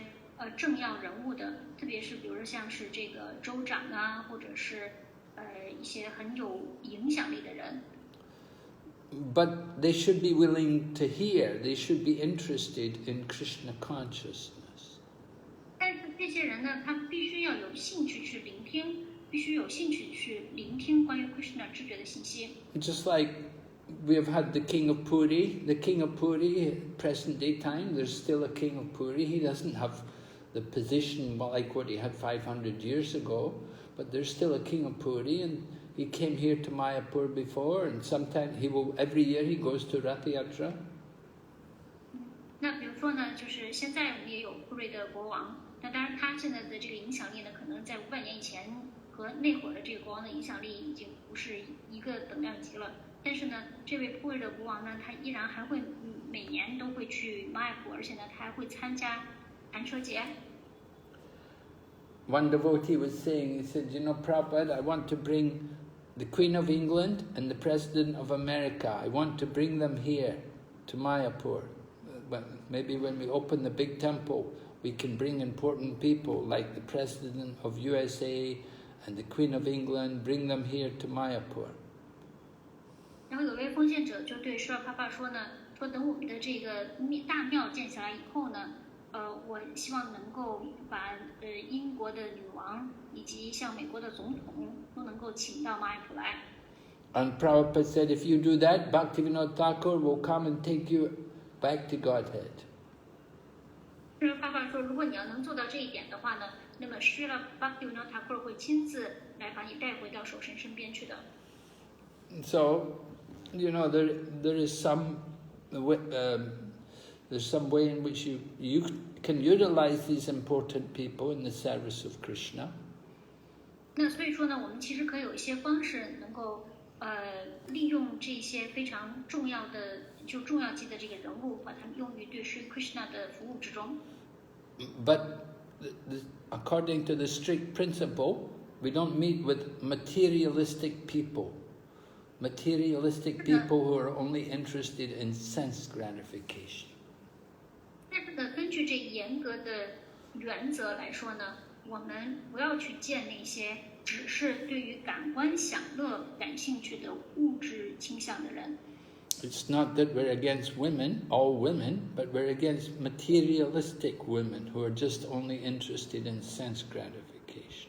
政要人物的，特别是比如说像是这个州长啊，或者是一些很有影响力的人。But they should be willing to hear. They should be interested in Krishna consciousness. 但是这些人呢，他必须要有兴趣去聆听，必须有兴趣去聆听关于 Krishna 知觉的信息。Just like we have had the king of Puri. The king of Puri, present day time, there's still a king of Puri. He doesn't have the position like what he had 500 years ago, but there's still a king of Puri, and he came here to Mayapur before, and sometimes every year he goes to Rath Yatra. 那比如说呢，就是现在我们也有普瑞的国王，那当然他现在的这个影响力呢，可能在500年以前和那会儿的这个国王的影响力已经不是一个等量级了。但是呢，这位普瑞的国王呢，他依然还会每年都会去马尔普，而且呢，他还会参加弹车节。One devotee was saying, he said, you know, Prabhupada, I want to bring the Queen of England and the President of America. I want to bring them here to Mayapur. But maybe when we open the big temple, we can bring important people like the President of USA and the Queen of England, bring them here to Mayapur. 然后有位奉献者就对舍帕帕说呢，说等我们的这个大庙建起来以后呢，我希望能够把英国的女王以及像美国的总统都能够请到马尔普来。And Prabhupada said, if you do that, Bhaktivinoda Thakur will come and take you back to Godhead. 舍帕帕说，如果你要能做到这一点的话呢，那么舍巴蒂诺塔克会亲自来把你带回到守神身边去的。So, you know, there is some there's some way in which you can utilize these important people in the service of Krishna. 那所以说呢，我们其实可以有一些方式能够利用这些非常重要的就重要级的这个人物，把他们用于对Sri Krishna 的服务之中。But according to the strict principle, we don't meet with materialistic people. Materialistic people who are only interested in sense gratification. 但是呢，根据这严格的原则来说呢，我们不要去见那些只是对于感官享乐感兴趣的物质倾向的人。It's not that we're against women, all women, but we're against materialistic women who are just only interested in sense gratification.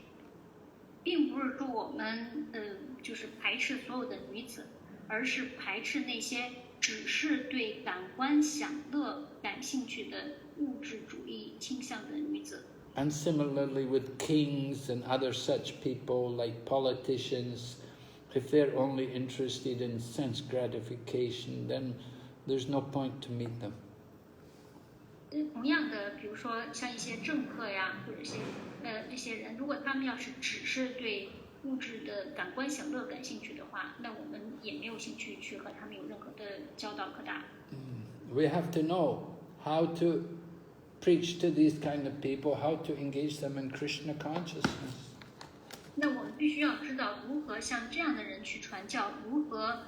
并不是说我们就是排斥所有的女子，而是排斥那些只是对感官享乐感兴趣的物质主义倾向的女子。And similarly with kings and other such people like politicians, if they're only interested in sense gratification, then there's no point to meet them. 同样的，比如说像一些政客呀，或者这些人，如果他们要是只是对物质的感官享乐感兴趣的话，那我们也没有兴趣去和他们有任何的交道可打。We have to know how to preach to these kind of people, how to engage them in Krishna consciousness. 那我们必须要知道如何向这样的人去传教，如何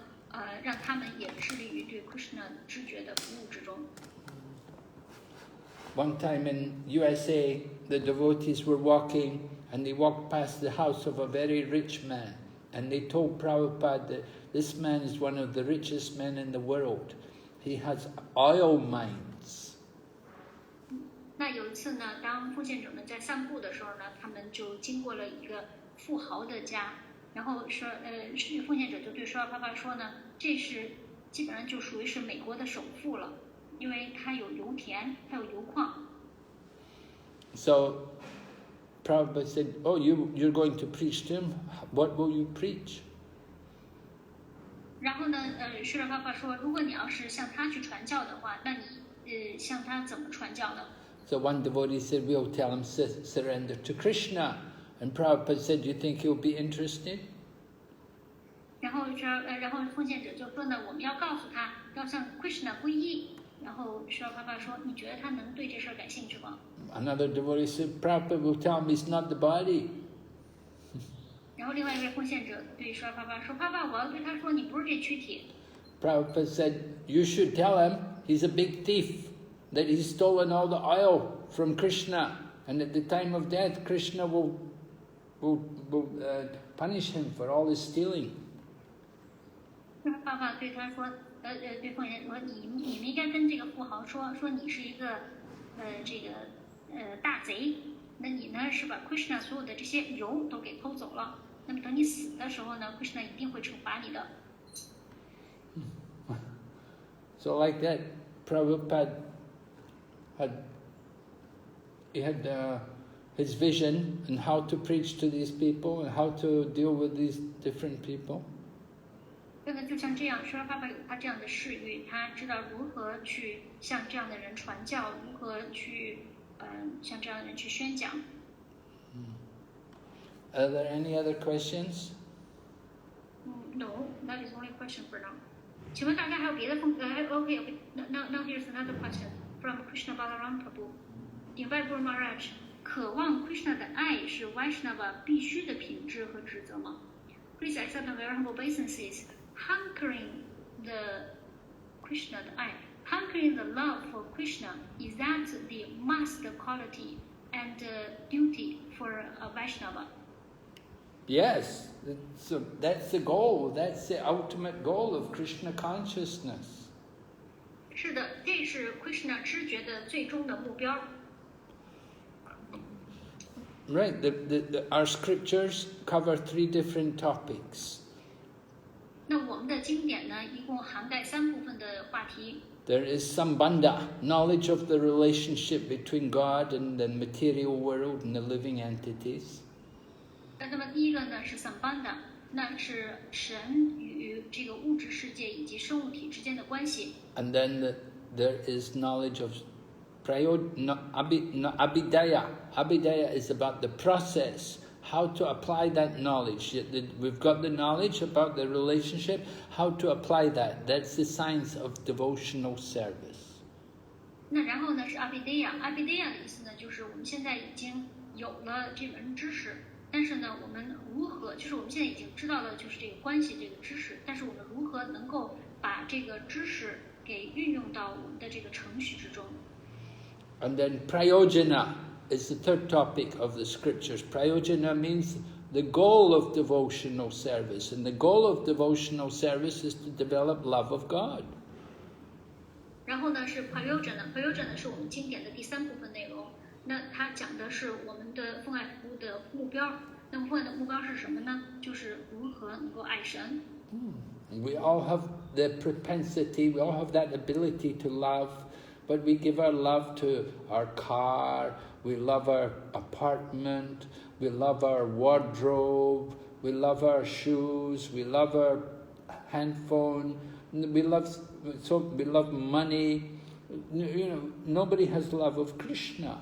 让他们也致力于对 Krishna 知觉的服务之中。One time in USA, the devotees were walking and they walked past the house of a very rich man. And they told Prabhupada that this man is one of the richest men in the world. He has oil mines. 那有一次呢，当奉献者们在散步的时候呢，他们就经过了一个富豪的家，然后说，奉献者就对舍帕帕说呢，这是基本上就属于是美国的首富了。因为它有油田，它有油矿。So Prabhupada said, "Oh, you're going to preach to him? What will you preach?" 然后呢，舍帕帕说，如果你要是向他去传教的话，那你向他怎么传教呢？ So one devotee said, "We'll tell him surrender to Krishna." And Prabhupada said, "Do you think he'll be interested?" 然后奉献者就说呢，我们要告诉他要向 Krishna 皈依。然后舍帕帕说：“你觉得他能对这事儿感兴趣吗？” Another devotee said, "Prabhupada will tell him he's not the body." 然后另外一位奉献者对舍帕帕说：“帕帕，我要对他说，你不是这躯体。” Prabhupada said, "You should tell him he's a big thief, that he's stolen all the oil from Krishna, and at the time of death, Krishna will punish him for all his stealing. 爸爸对他说，对凤仙说，你们应该跟这个富豪说你是一个大贼，那你呢是把 Krishna 所有的这些油都给偷走了，那么等你死的时候呢 ，Krishna 一定会惩罚你的。So like that, Prabhupada had his vision and how to preach to these people and how to deal with these different people. 这个就像这样，说爸爸有他这样的视域，他知道如何去向这样的人传教，如何去向这样的人去宣讲。Are there any other questions? No, that is only question for now. 请问大家还有别的？Okay. Now here's another question from Krishna Balaram Prabhu. Invite Guru Maharaj. 渴望 Krishna 的爱是 Vaishnava 必须的品质和职责吗 ？Please accept a very humble obeisances. Hankering the Krishna 的爱 hankering the love for Krishna, is that the must quality and duty for a Vaishnava? Yes, so that's the goal. That's the ultimate goal of Krishna consciousness. 是的，这是 Krishna 知觉的最终的目标。Right, our scriptures cover 3 different topics. 那我们的经典呢，一共涵盖3部分的话题。There is sambandha, knowledge of the relationship between God and the material world and the living entities. 那么第一个呢是 sambandha， 那是神与这个物质世界以及生物体之间的关系。And then there is knowledge of abhidaya. Abhidaya is about the process, how to apply that knowledge. We've got the knowledge about the relationship, how to apply that. That's the science of devotional service. 那然后呢是 abhidaya 的意思呢，就是我们现在已经有了这门知识，但是呢，我们如何，就是我们现在已经知道了就是这个关系这个知识，但是我们如何能够把这个知识给运用到我们的这个程序之中？ And then prayojana is the 3rd topic of the scriptures. Prayojana means the goal of devotional service, and the goal of devotional service is to develop love of God. 然后呢是 prayojana 是我们经典的第3部分内容。那它讲的是我们的奉爱服务的目标。那么奉爱的目标是什么呢？就是如何能够爱神。We all have the propensity, we all have that ability to love, but we give our love to our car, we love our apartment, we love our wardrobe, we love our shoes, we love our handphone, we love money. You know, nobody has love of Krishna.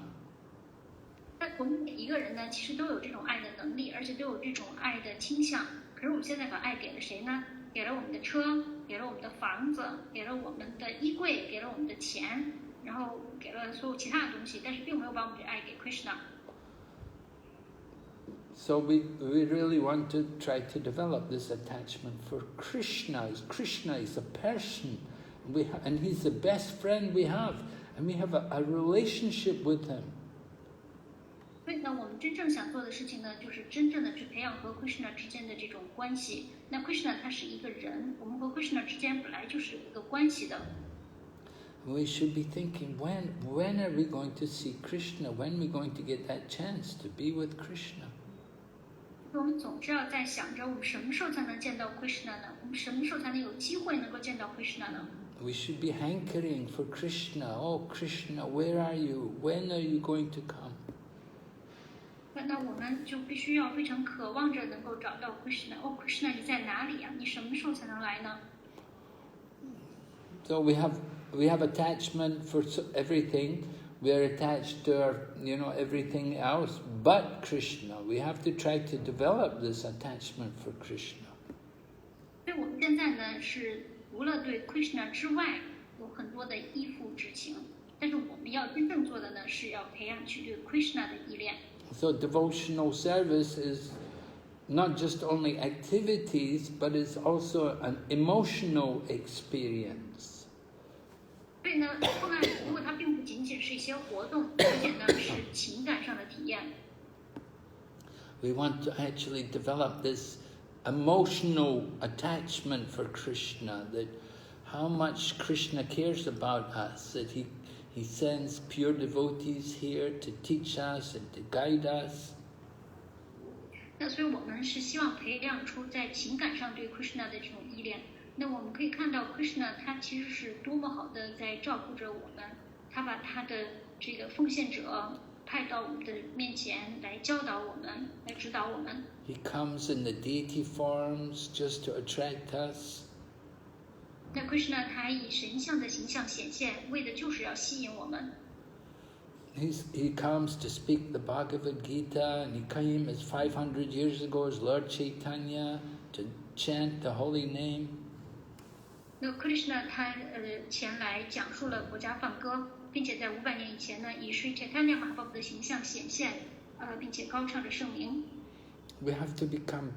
我们每一个人呢，其实都有这种爱的能力，而且都有这种爱的倾向。可是我们现在把爱给了谁呢？给了我们的车，给了我们的房子，给了我们的衣柜，给了我们的钱，然后给了所有其他的东西，但是并没有把我们的爱给 Krishna。So we really want to try to develop this attachment for Krishna. Krishna is a person, and he's the best friend we have, and we have a relationship with him. 所以呢，我们真正想做的事情呢，就是真正的去培养和 Krishna 之间的这种关系。那 Krishna 他是一个人，我们和 Krishna 之间本来就是有一个关系的。We should be thinking, when are we going to see Krishna? When are we going to get that chance to be with Krishna? 我们总是要在想着，我们什么时候才能见到 Krishna 呢？我们什么时候才能有机会能够见到 Krishna 呢？ We should be hankering for Krishna. Oh, Krishna, where are you? When are you going to come? 那我们就必须要非常渴望着能够找到 Krishna。哦 ，Krishna 你在哪里呀？你什么时候才能来呢？ So we have attachment for everything. We are attached to our, everything else but Krishna. We have to try to develop this attachment for Krishna. 所以我们现在呢是除了对 Krishna 之外有很多的依附之情，但是我们要真正做的呢是要培养去对 Krishna 的依恋。So devotional service is not just only activities, but it's also an emotional experience. 所以呢，奉爱服务它并不仅仅是一些活动，而且呢是情感上的体验。We want to actually develop this emotional attachment for Krishna, that how much Krishna cares about us, that he sends pure devotees here to teach us and to guide us. 那所以我们是希望培养出在情感上对 Krishna 的这种依恋。那我们可以看到 Krishna 他其实是多么好的在照顾着我们，他把他的这个奉献者派到我们的面前来教导我们，来指导我们。He comes in the deity forms just to attract us. 那 Krishna 他以神像的形象显现，为的就是要吸引我们。He comes to speak the Bhagavad Gita, and he came as 500 years ago as Lord Caitanya to chant the holy name. 那 Krishna 他前来讲述了国家梵歌，并且在500年以前呢，以 Sri Caitanya Mahaprabhu 的形象显现，并且高唱着圣名。We have to become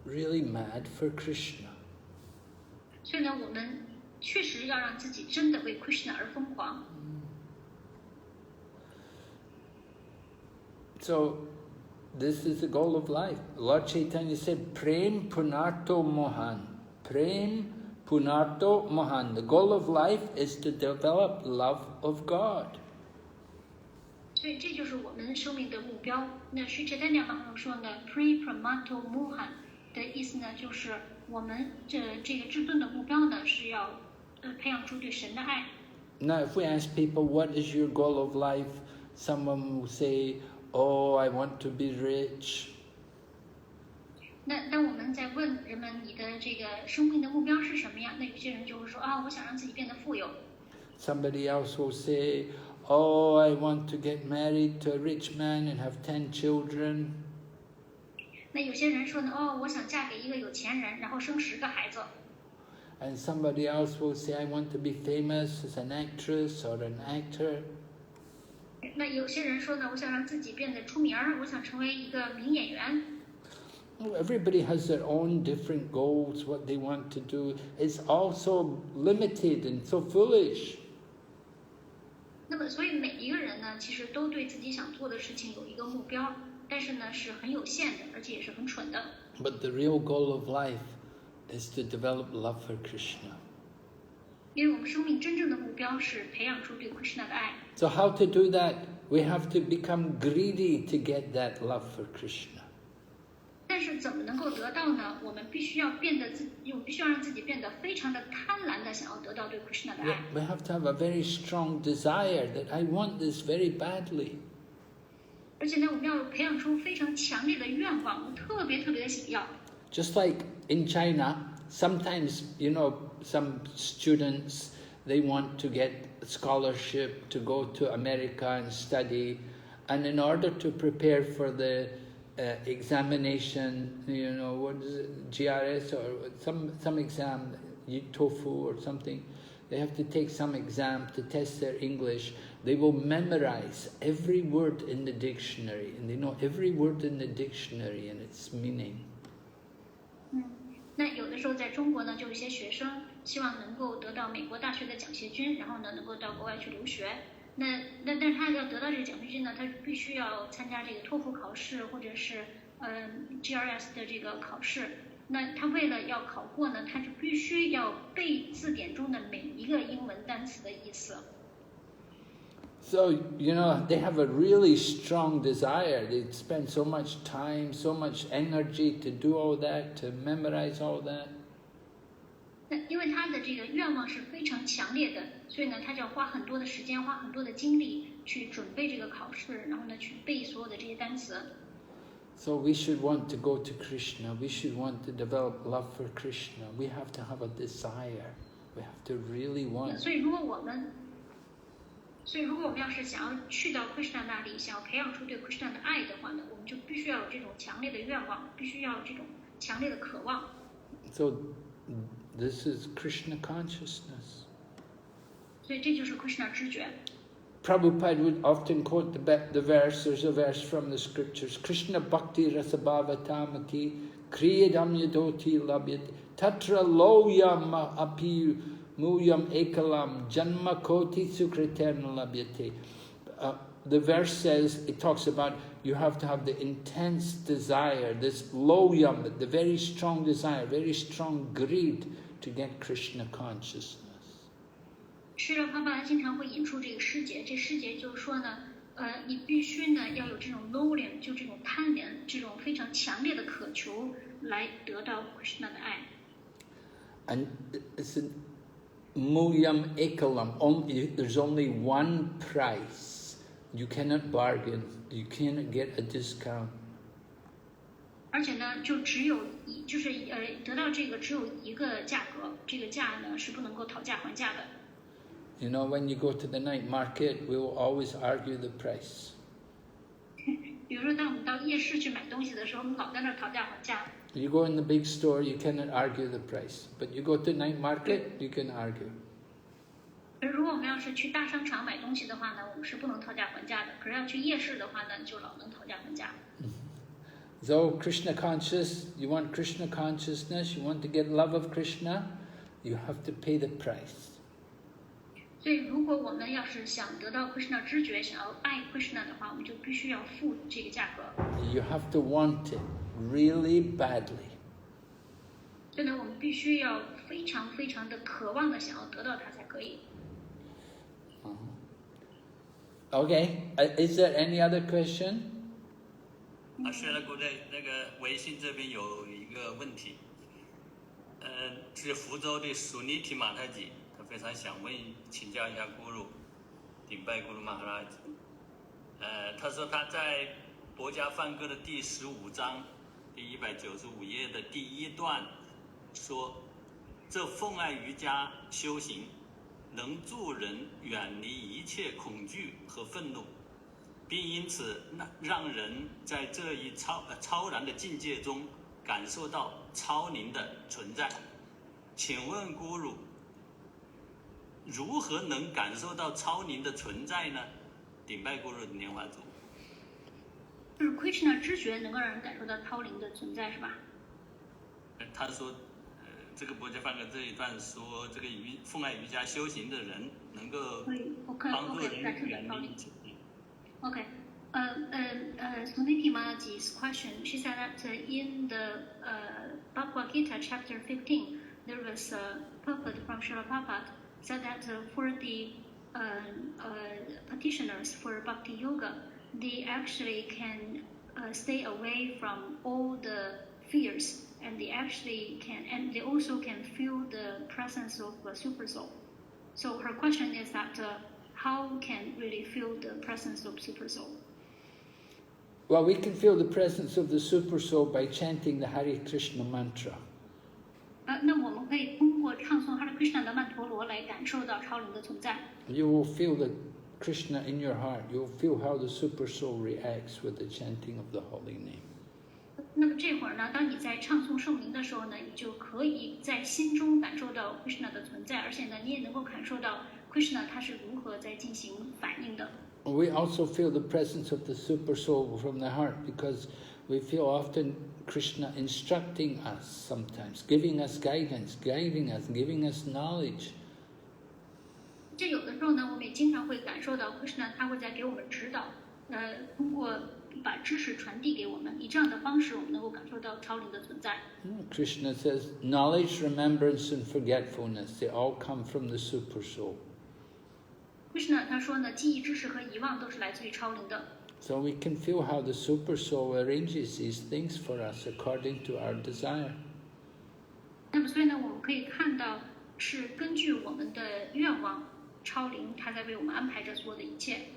really mad for Krishna. 所以呢，我们确实要让自己真的为 Krishna 而疯狂。So, this is the goal of life. Lord Chaitanya said, Prem Punarto Mohan. Prem Punarto Mohan. The goal of life is to develop love of God. 所以这就是我们生命的目标。那Sri Chaitanya Mahaprabhu说呢 ，Pre Pramato Mohan 的意思呢，就是我们这个至尊的目标呢，是要培养出对神的爱。Now, if we ask people, what is your goal of life? Someone will say, oh, I want to be rich. 那当我们在问人们你的这个生命的目标是什么呀？那有些人就会说啊，我想让自己变得富有。Somebody else will say, oh, I want to get married to a rich man and have 10 children. 那有些人说呢，哦，我想嫁给一个有钱人，然后生10个孩子。And somebody else will say, I want to be famous as an actress or an actor. 那有些人说呢，我想让自己变得出名儿，我想成为一个名演员。Everybody has their own different goals, what they want to do. It's all so limited and so foolish. 那么，所以每一个人呢，其实都对自己想做的事情有一个目标，但是呢，是很有限的，而且也是很蠢的。But the real goal of life is to develop love for Krishna. 因为我们生命真正的目标是培养出对 Krishna 的爱。So how to do that? We have to become greedy to get that love for Krishna. 但是怎么能够得到呢？我们必须要让自己变得非常的贪婪的想要得到对 Krishna 的爱。We have to have a very strong desire that I want this very badly. 而且呢，我们要培养出非常强烈的愿望，我特别的想要。Just like in China, sometimes, some students, they want to get a scholarship to go to America and study. And in order to prepare for the examination, what is it, GRS or some exam, TOEFL or something, they have to take some exam to test their English. They will memorize every word in the dictionary, and they know every word in the dictionary and its meaning. 那有的时候在中国呢，就有一些学生希望能够得到美国大学的奖学金，然后呢能够到国外去留学。但是他要得到这个奖学金呢，他必须要参加这个托福考试或者是GRS 的这个考试。那他为了要考过呢，他就必须要背字典中的每一个英文单词的意思。So, they have a really strong desire. They spend so much time, so much energy to do all that, to memorize all that. 那因为他的这个愿望是非常强烈的，所以呢，他就要花很多的时间，花很多的精力去准备这个考试，然后呢，去背所有的这些单词。So we should want to go to Krishna. We should want to develop love for Krishna. We have to have a desire. We have to really want. 所以如果我们要是想要去到 Krishna 那里，想要培养出对 Krishna 的爱的话呢，我们就必须要有这种强烈的愿望，必须要有这种强烈的渴望。So this is Krishna consciousness. 所以这就是 Krishna 知觉。Prabhupada would often quote the verse, there's a verse from the scriptures, Krishna bhakti rasabhavatamaki kriyadam yadoti labhyat tatra loyam api Muyam ekalam janma koti sukritena labhyate. The verse says, it talks about you have to have the intense desire, this loyam, the very strong desire, very strong greed to get Krishna consciousness. 是的，爸爸经常会引出这个诗节，这诗节就是说呢，你必须呢要有这种 longing， 就这种贪恋，这种非常强烈的渴求，来得到 Krishna 的爱。And it's muyam ekalam. There's only one price. You cannot bargain. You cannot get a discount. 而且呢，就只有就是得到这个只有一个价格，这个价呢是不能够讨价还价的。You know, when you go to the night market, we will always argue the price. 比如说，当我们到夜市去买东西的时候，我们老在那儿讨价还价。You go in the big store, you cannot argue the price. But you go to night market, you can argue. 如果我们要是去大商场买东西的话呢，我们是不能讨价还价的。可是要去夜市的话呢，就老能讨价还价。So Krishna conscious, you want Krishna consciousness, you want to get love of Krishna, you have to pay the price. 所以，如果我们要是想得到 Krishna 知觉，想要爱 Krishna 的话，我们就必须要付这个价格。You have to want it really badly. 所以呢，我们必须要非常非常的渴望的想要得到它才可以。Okay, is there any other question? 是了，古代那个微信这边有一个问题，是福州的苏尼提马太吉，他非常想请教一下咕噜，顶拜咕噜马哈拉吉。他说他在博家梵歌的第15章第195页的第1段说，这奉爱瑜伽修行能助人远离一切恐惧和愤怒，并因此让人在这一超然的境界中感受到超灵的存在。请问咕噜，如何能感受到超灵的存在呢？顶拜咕噜的莲花组。就是 Krishna 知觉能够让人感受到超灵的存在，是吧？他说，这个博家梵歌这一段说，这个奉爱瑜伽修行的人能够帮助人远离。Okay. Suniti Mataji's question, she said that in the Bhagavad Gita chapter 15, there was a purport from Srila Prabhupada said that for the practitioners for Bhakti Yoga, they actually can stay away from all the fears, and they actually can, and they also can feel the presence of the super soul. So her question is that how can really feel the presence of super soul? Well, we can feel the presence of the super soul by chanting the Hare Krishna mantra. 那我们可以通过唱诵 Hare Krishna 的曼陀罗来感受到超灵的存在。You will feel the Krishna in your heart. You'll feel how the super soul reacts with the chanting of the holy name. 那么这会儿呢，当你在唱诵圣名的时候呢，你就可以在心中感受到 Krishna 的存在，而且呢，你也能够感受到 Krishna 他是如何在进行反应的。We also feel the presence of the super soul from the heart because we feel often Krishna instructing us sometimes, giving us guidance, guiding us, giving us knowledge. 这有的时候呢，我们也经常会感受到 Krishna 他会在给我们指导，通过把知识传递给我们，以这样的方式，我们能够感受到超灵的存在。Krishna says, knowledge, remembrance, and forgetfulness, they all come from the super soul. Krishna 他说呢，记忆、知识和遗忘都是来自于超灵的。So we can feel how the super soul arranges these things for us according to our desire. 那么，所以呢，我们可以看到是根据我们的愿望，超灵他在为我们安排着所有的一切。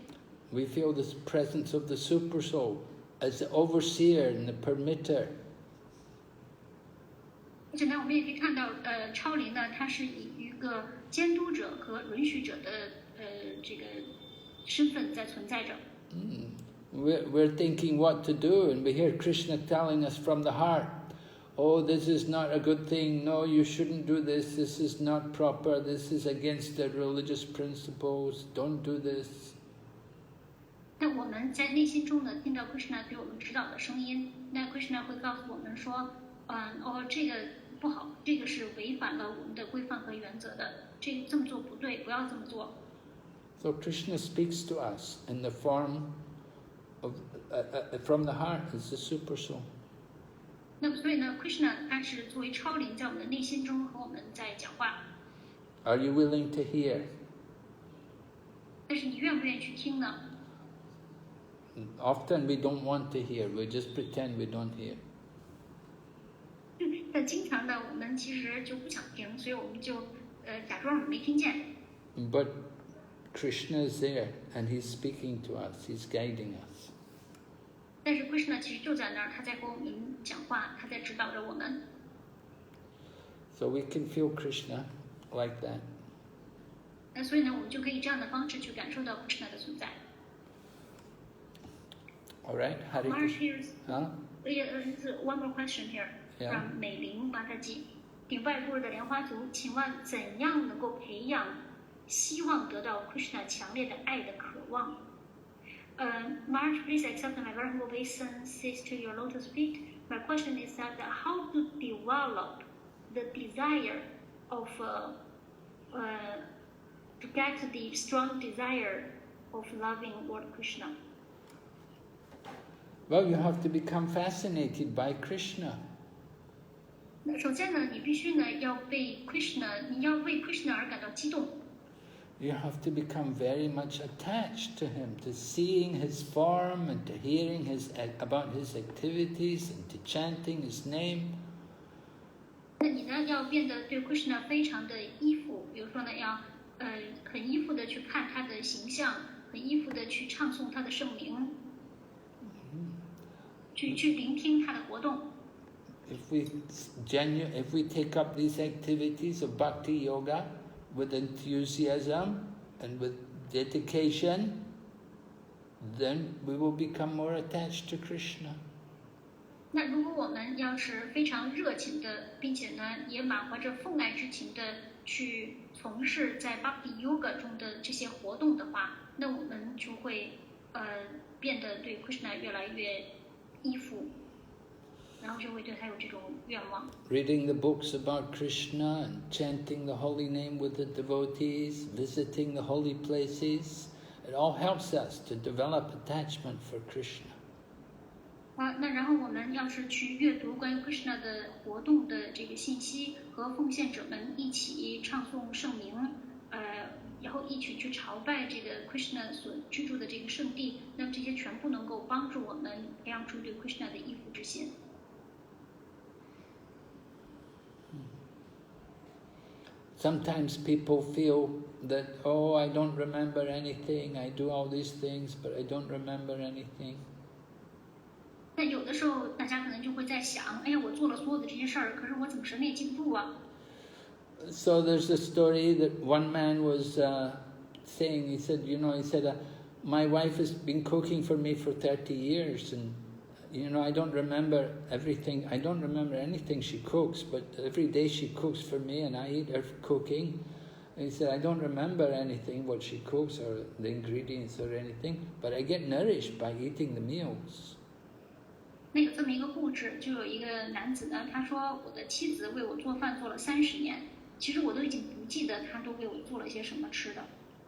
We feel the presence of the super soul as the overseer and the permitter. 而且呢，我们也可以看到，超灵呢，它是以一个监督者和允许者的这个身份在存在着。We're thinking what to do, and we hear Krishna telling us from the heart, oh, this is not a good thing, no, you shouldn't do this, this is not proper, this is against the religious principles, don't do this. 那我们在内心中呢，听到 Krishna 给我们指导的声音，那 Krishna 会告诉我们说，这个不好，这个是违反了我们的规范和原则的，这么做不对，不要这么做。So Krishna speaks to us in the form of from the heart as the super soul. 那么所以呢 ，Krishna 他是作为超灵在我们的内心中和我们在讲话。Are you willing to hear? 但是你愿不愿意去听呢？ Often we don't want to hear. We just pretend we don't hear. 但经常呢，我们其实就不想听，所以我们就假装我们没听见。But Krishna is there and he's speaking to us. He's guiding us. 但是 Krishna 其实就在那儿，他在跟我们讲话，他在指导着我们。So we can feel Krishna like that. 那所以呢，我们就可以这样的方式去感受到 Krishna 的存在。All right, Hare Mark, Krishna. here's Huh? one more question here Yeah. from 美玲马大吉。顶拜部日的莲花族，请问怎样能够培养希望得到 Krishna 强烈的爱的渴望？March, please accept my very humble obeisances to your lotus feet. My question is that how to develop the desire of to get the strong desire of loving Lord Krishna. Well, you have to become fascinated by Krishna. 那首先呢，你必须呢要被 Krishna， 你要为 Krishna 而感到激动。You have to become very much attached to him, to seeing his form and to hearing about his activities and to chanting his name. 那你呢要变得对 Krishna 非常的依附，比如说呢要很依附的去看他的形象，很依附的去唱诵他的圣名，去聆听他的活动。If we take up these activities of bhakti yoga with enthusiasm and with dedication, then we will become more attached to Krishna. 那如果我们要是非常热情的，并且呢也满怀着奉爱之情的去从事在 Bhakti Yoga 中的这些活动的话，那我们就会变得对 Krishna 越来越依附，然后就会对他有这种愿望。Reading the books about Krishna and chanting the holy name with the devotees, visiting the holy places, it all helps us to develop attachment for Krishna. 那然后我们要是去阅读关于 Krishna 的活动的这个信息，和奉献者们一起唱诵圣名，然后一起去朝拜这个 Krishna 所居住的这个圣地，那么这些全部能够帮助我们培养出对 Krishna 的依附之心。Sometimes people feel that, oh, I don't remember anything, I do all these things, but I don't remember anything. 但有的时候，大家可能就会在想，哎呀，我做了所有的这些事儿，可是我怎么什么也记不住啊？ So there's a story that one man was saying, he said, my wife has been cooking for me for 30 years and, I don't remember everything, I don't remember anything she cooks, but every day she cooks for me and I eat her cooking. And he said, I don't remember anything, what she cooks or the ingredients or anything, but I get nourished by eating the meals. 那有这么一个故事，就有一个男子呢，他说我的妻子为我做饭做了30年，其实我都已经不记得他都为我做了些什么吃的。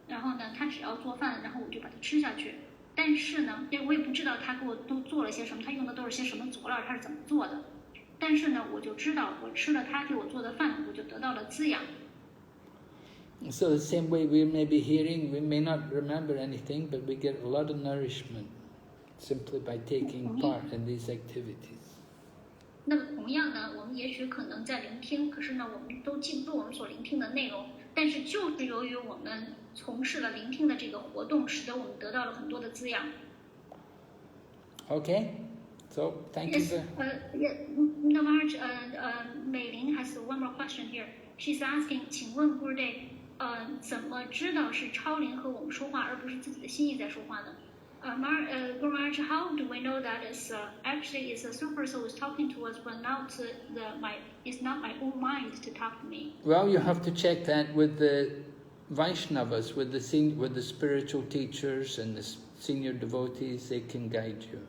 然后呢，他只要做饭，然后我就把它吃下去。但是呢，我也不知道他给我都做了些什么，他用的都是些什么佐料，他是怎么做的。但是呢，我就知道我吃了他给我做的饭，我就得到了滋养。So the same way we may be hearing, we may not remember anything, but we get a lot of nourishment simply by taking part in these activities. 那么同样呢，我们也许可能在聆听，可是呢，我们都记不住我们所聆听的内容。但是就是由于我们从事了聆听的这个活动，使得我们得到了很多的滋养。Okay, so thank you. Navarj, Mei Ling has one more question here. She's asking, 请问 Gurudev, 怎么知道是超灵和我们说话，而不是自己的心意在说话呢？Guru Maharaj, how do we know that actually it's a super soul is talking to us, but it's not my own mind to talk to me? Well, you have to check that with the Vaishnavas, with the spiritual teachers and the senior devotees. They can guide you.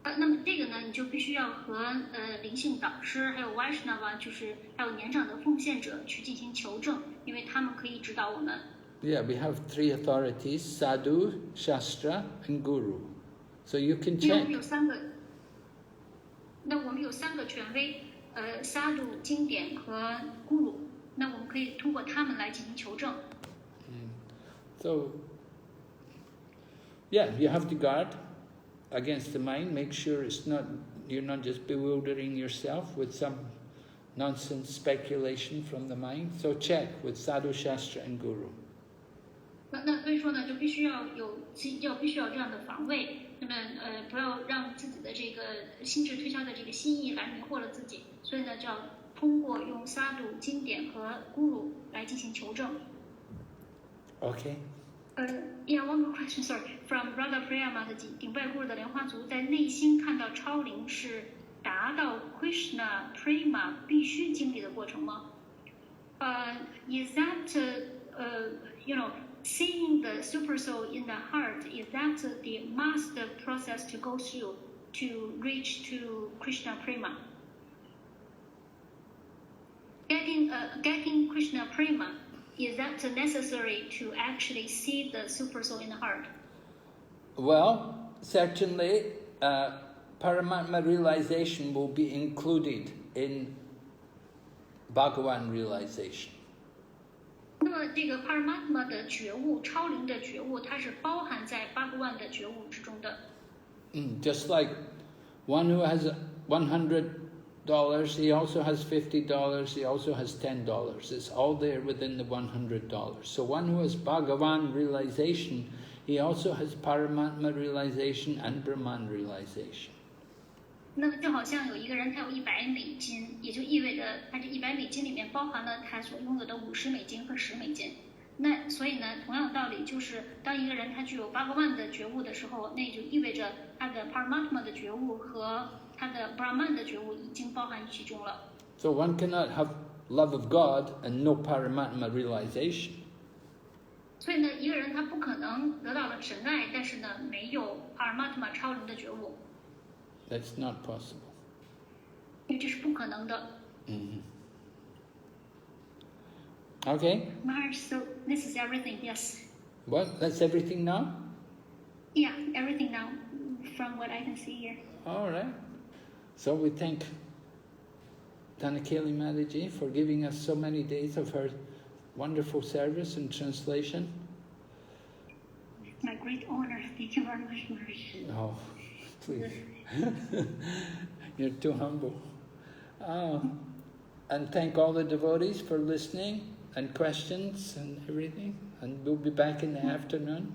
那么这个呢，你就必须要和灵性导师，还有 Vaishnava， 就是还有年长的奉献者去进行求证，因为他们可以指导我们。Yeah, we have 3 authorities: Sadhu, Shastra, and Guru. So you can 因为我 check. 们有3个，那我们有3个权威，Sadhu、经典和 Guru， 那我们可以通过他们来进行求证。So, yeah, you have to guard against the mind. Make sure you're not just bewildering yourself with some nonsense speculation from the mind. So check with Sadhu, Shastra, and Guru. 那所以说呢，就必须要这样的防卫。那么不要让自己的这个心智推销的这个心意来迷惑了自己。所以呢，就要通过用萨杜、经典和guru来进行求证。Okay. Yeah, one more question, sorry. From Brother Priya Mataji， 顶拜guru的莲花族在内心看到超灵是达到 Krishna Prema 必须经历的过程吗？Is that you know, seeing the super soul in the heart, is that the must process to go through to reach to Krishna Prema? Getting Krishna Prema, is that necessary to actually see the super soul in the heart? Well, certainly, Paramatma realization will be included in Bhagavan realization. 那么这个 Paramatma 的觉悟，超灵的觉悟，它是包含在 Bhagavan 的觉悟之中的。Just like one who has $100, he also has $50, he also has $10. It's all there within the $100. So one who has Bhagavan realization, he also has Paramatma realization and Brahman realization. 那么就好像有一个人他有$100，也就意味着他这$100里面包含了他所拥有的$50和$10。那所以呢，同样的道理就是，当一个人他具有Bhagavan的觉悟的时候，那就意味着他的 Paramatma 的觉悟和他的 Brahman 的觉悟已经包含其中了。So one cannot have love of God and no Paramatma realization. 所以呢，一个人他不可能得到了神爱，但是呢，没有 Paramatma 超灵的觉悟。That's not possible. 因为这是不可能的。Okay. Maharaj, so this is everything, yes. What? That's everything now? Yeah, everything now, from what I can see here. All right. So we thank Caitanya Mataji for giving us so many days of her wonderful service and translation. It's my great honor. Thank you very much, Maharaj. Oh, please. You're too humble. And thank all the devotees for listening and questions and everything. And we'll be back in the afternoon.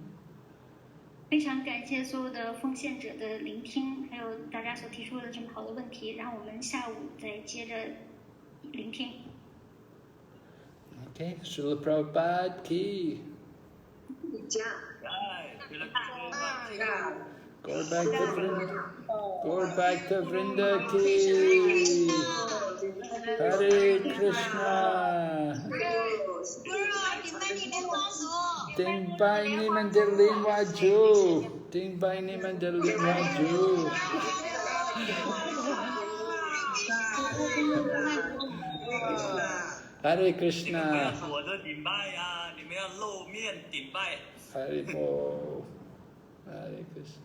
非常感谢所有的奉献者的聆听，还有大家所提出的这么好的问题。然后我们下午再接着聆听。Okay, Srila Prabhupada ki. Go back to Vrinda ki. Hare Krishna. Ting bai ni mandalim waju. Ting bai ni mandalim waju. Hare Krishna. 我的顶拜呀，你们要露面顶拜。 Hare Bo. Hare Krishna.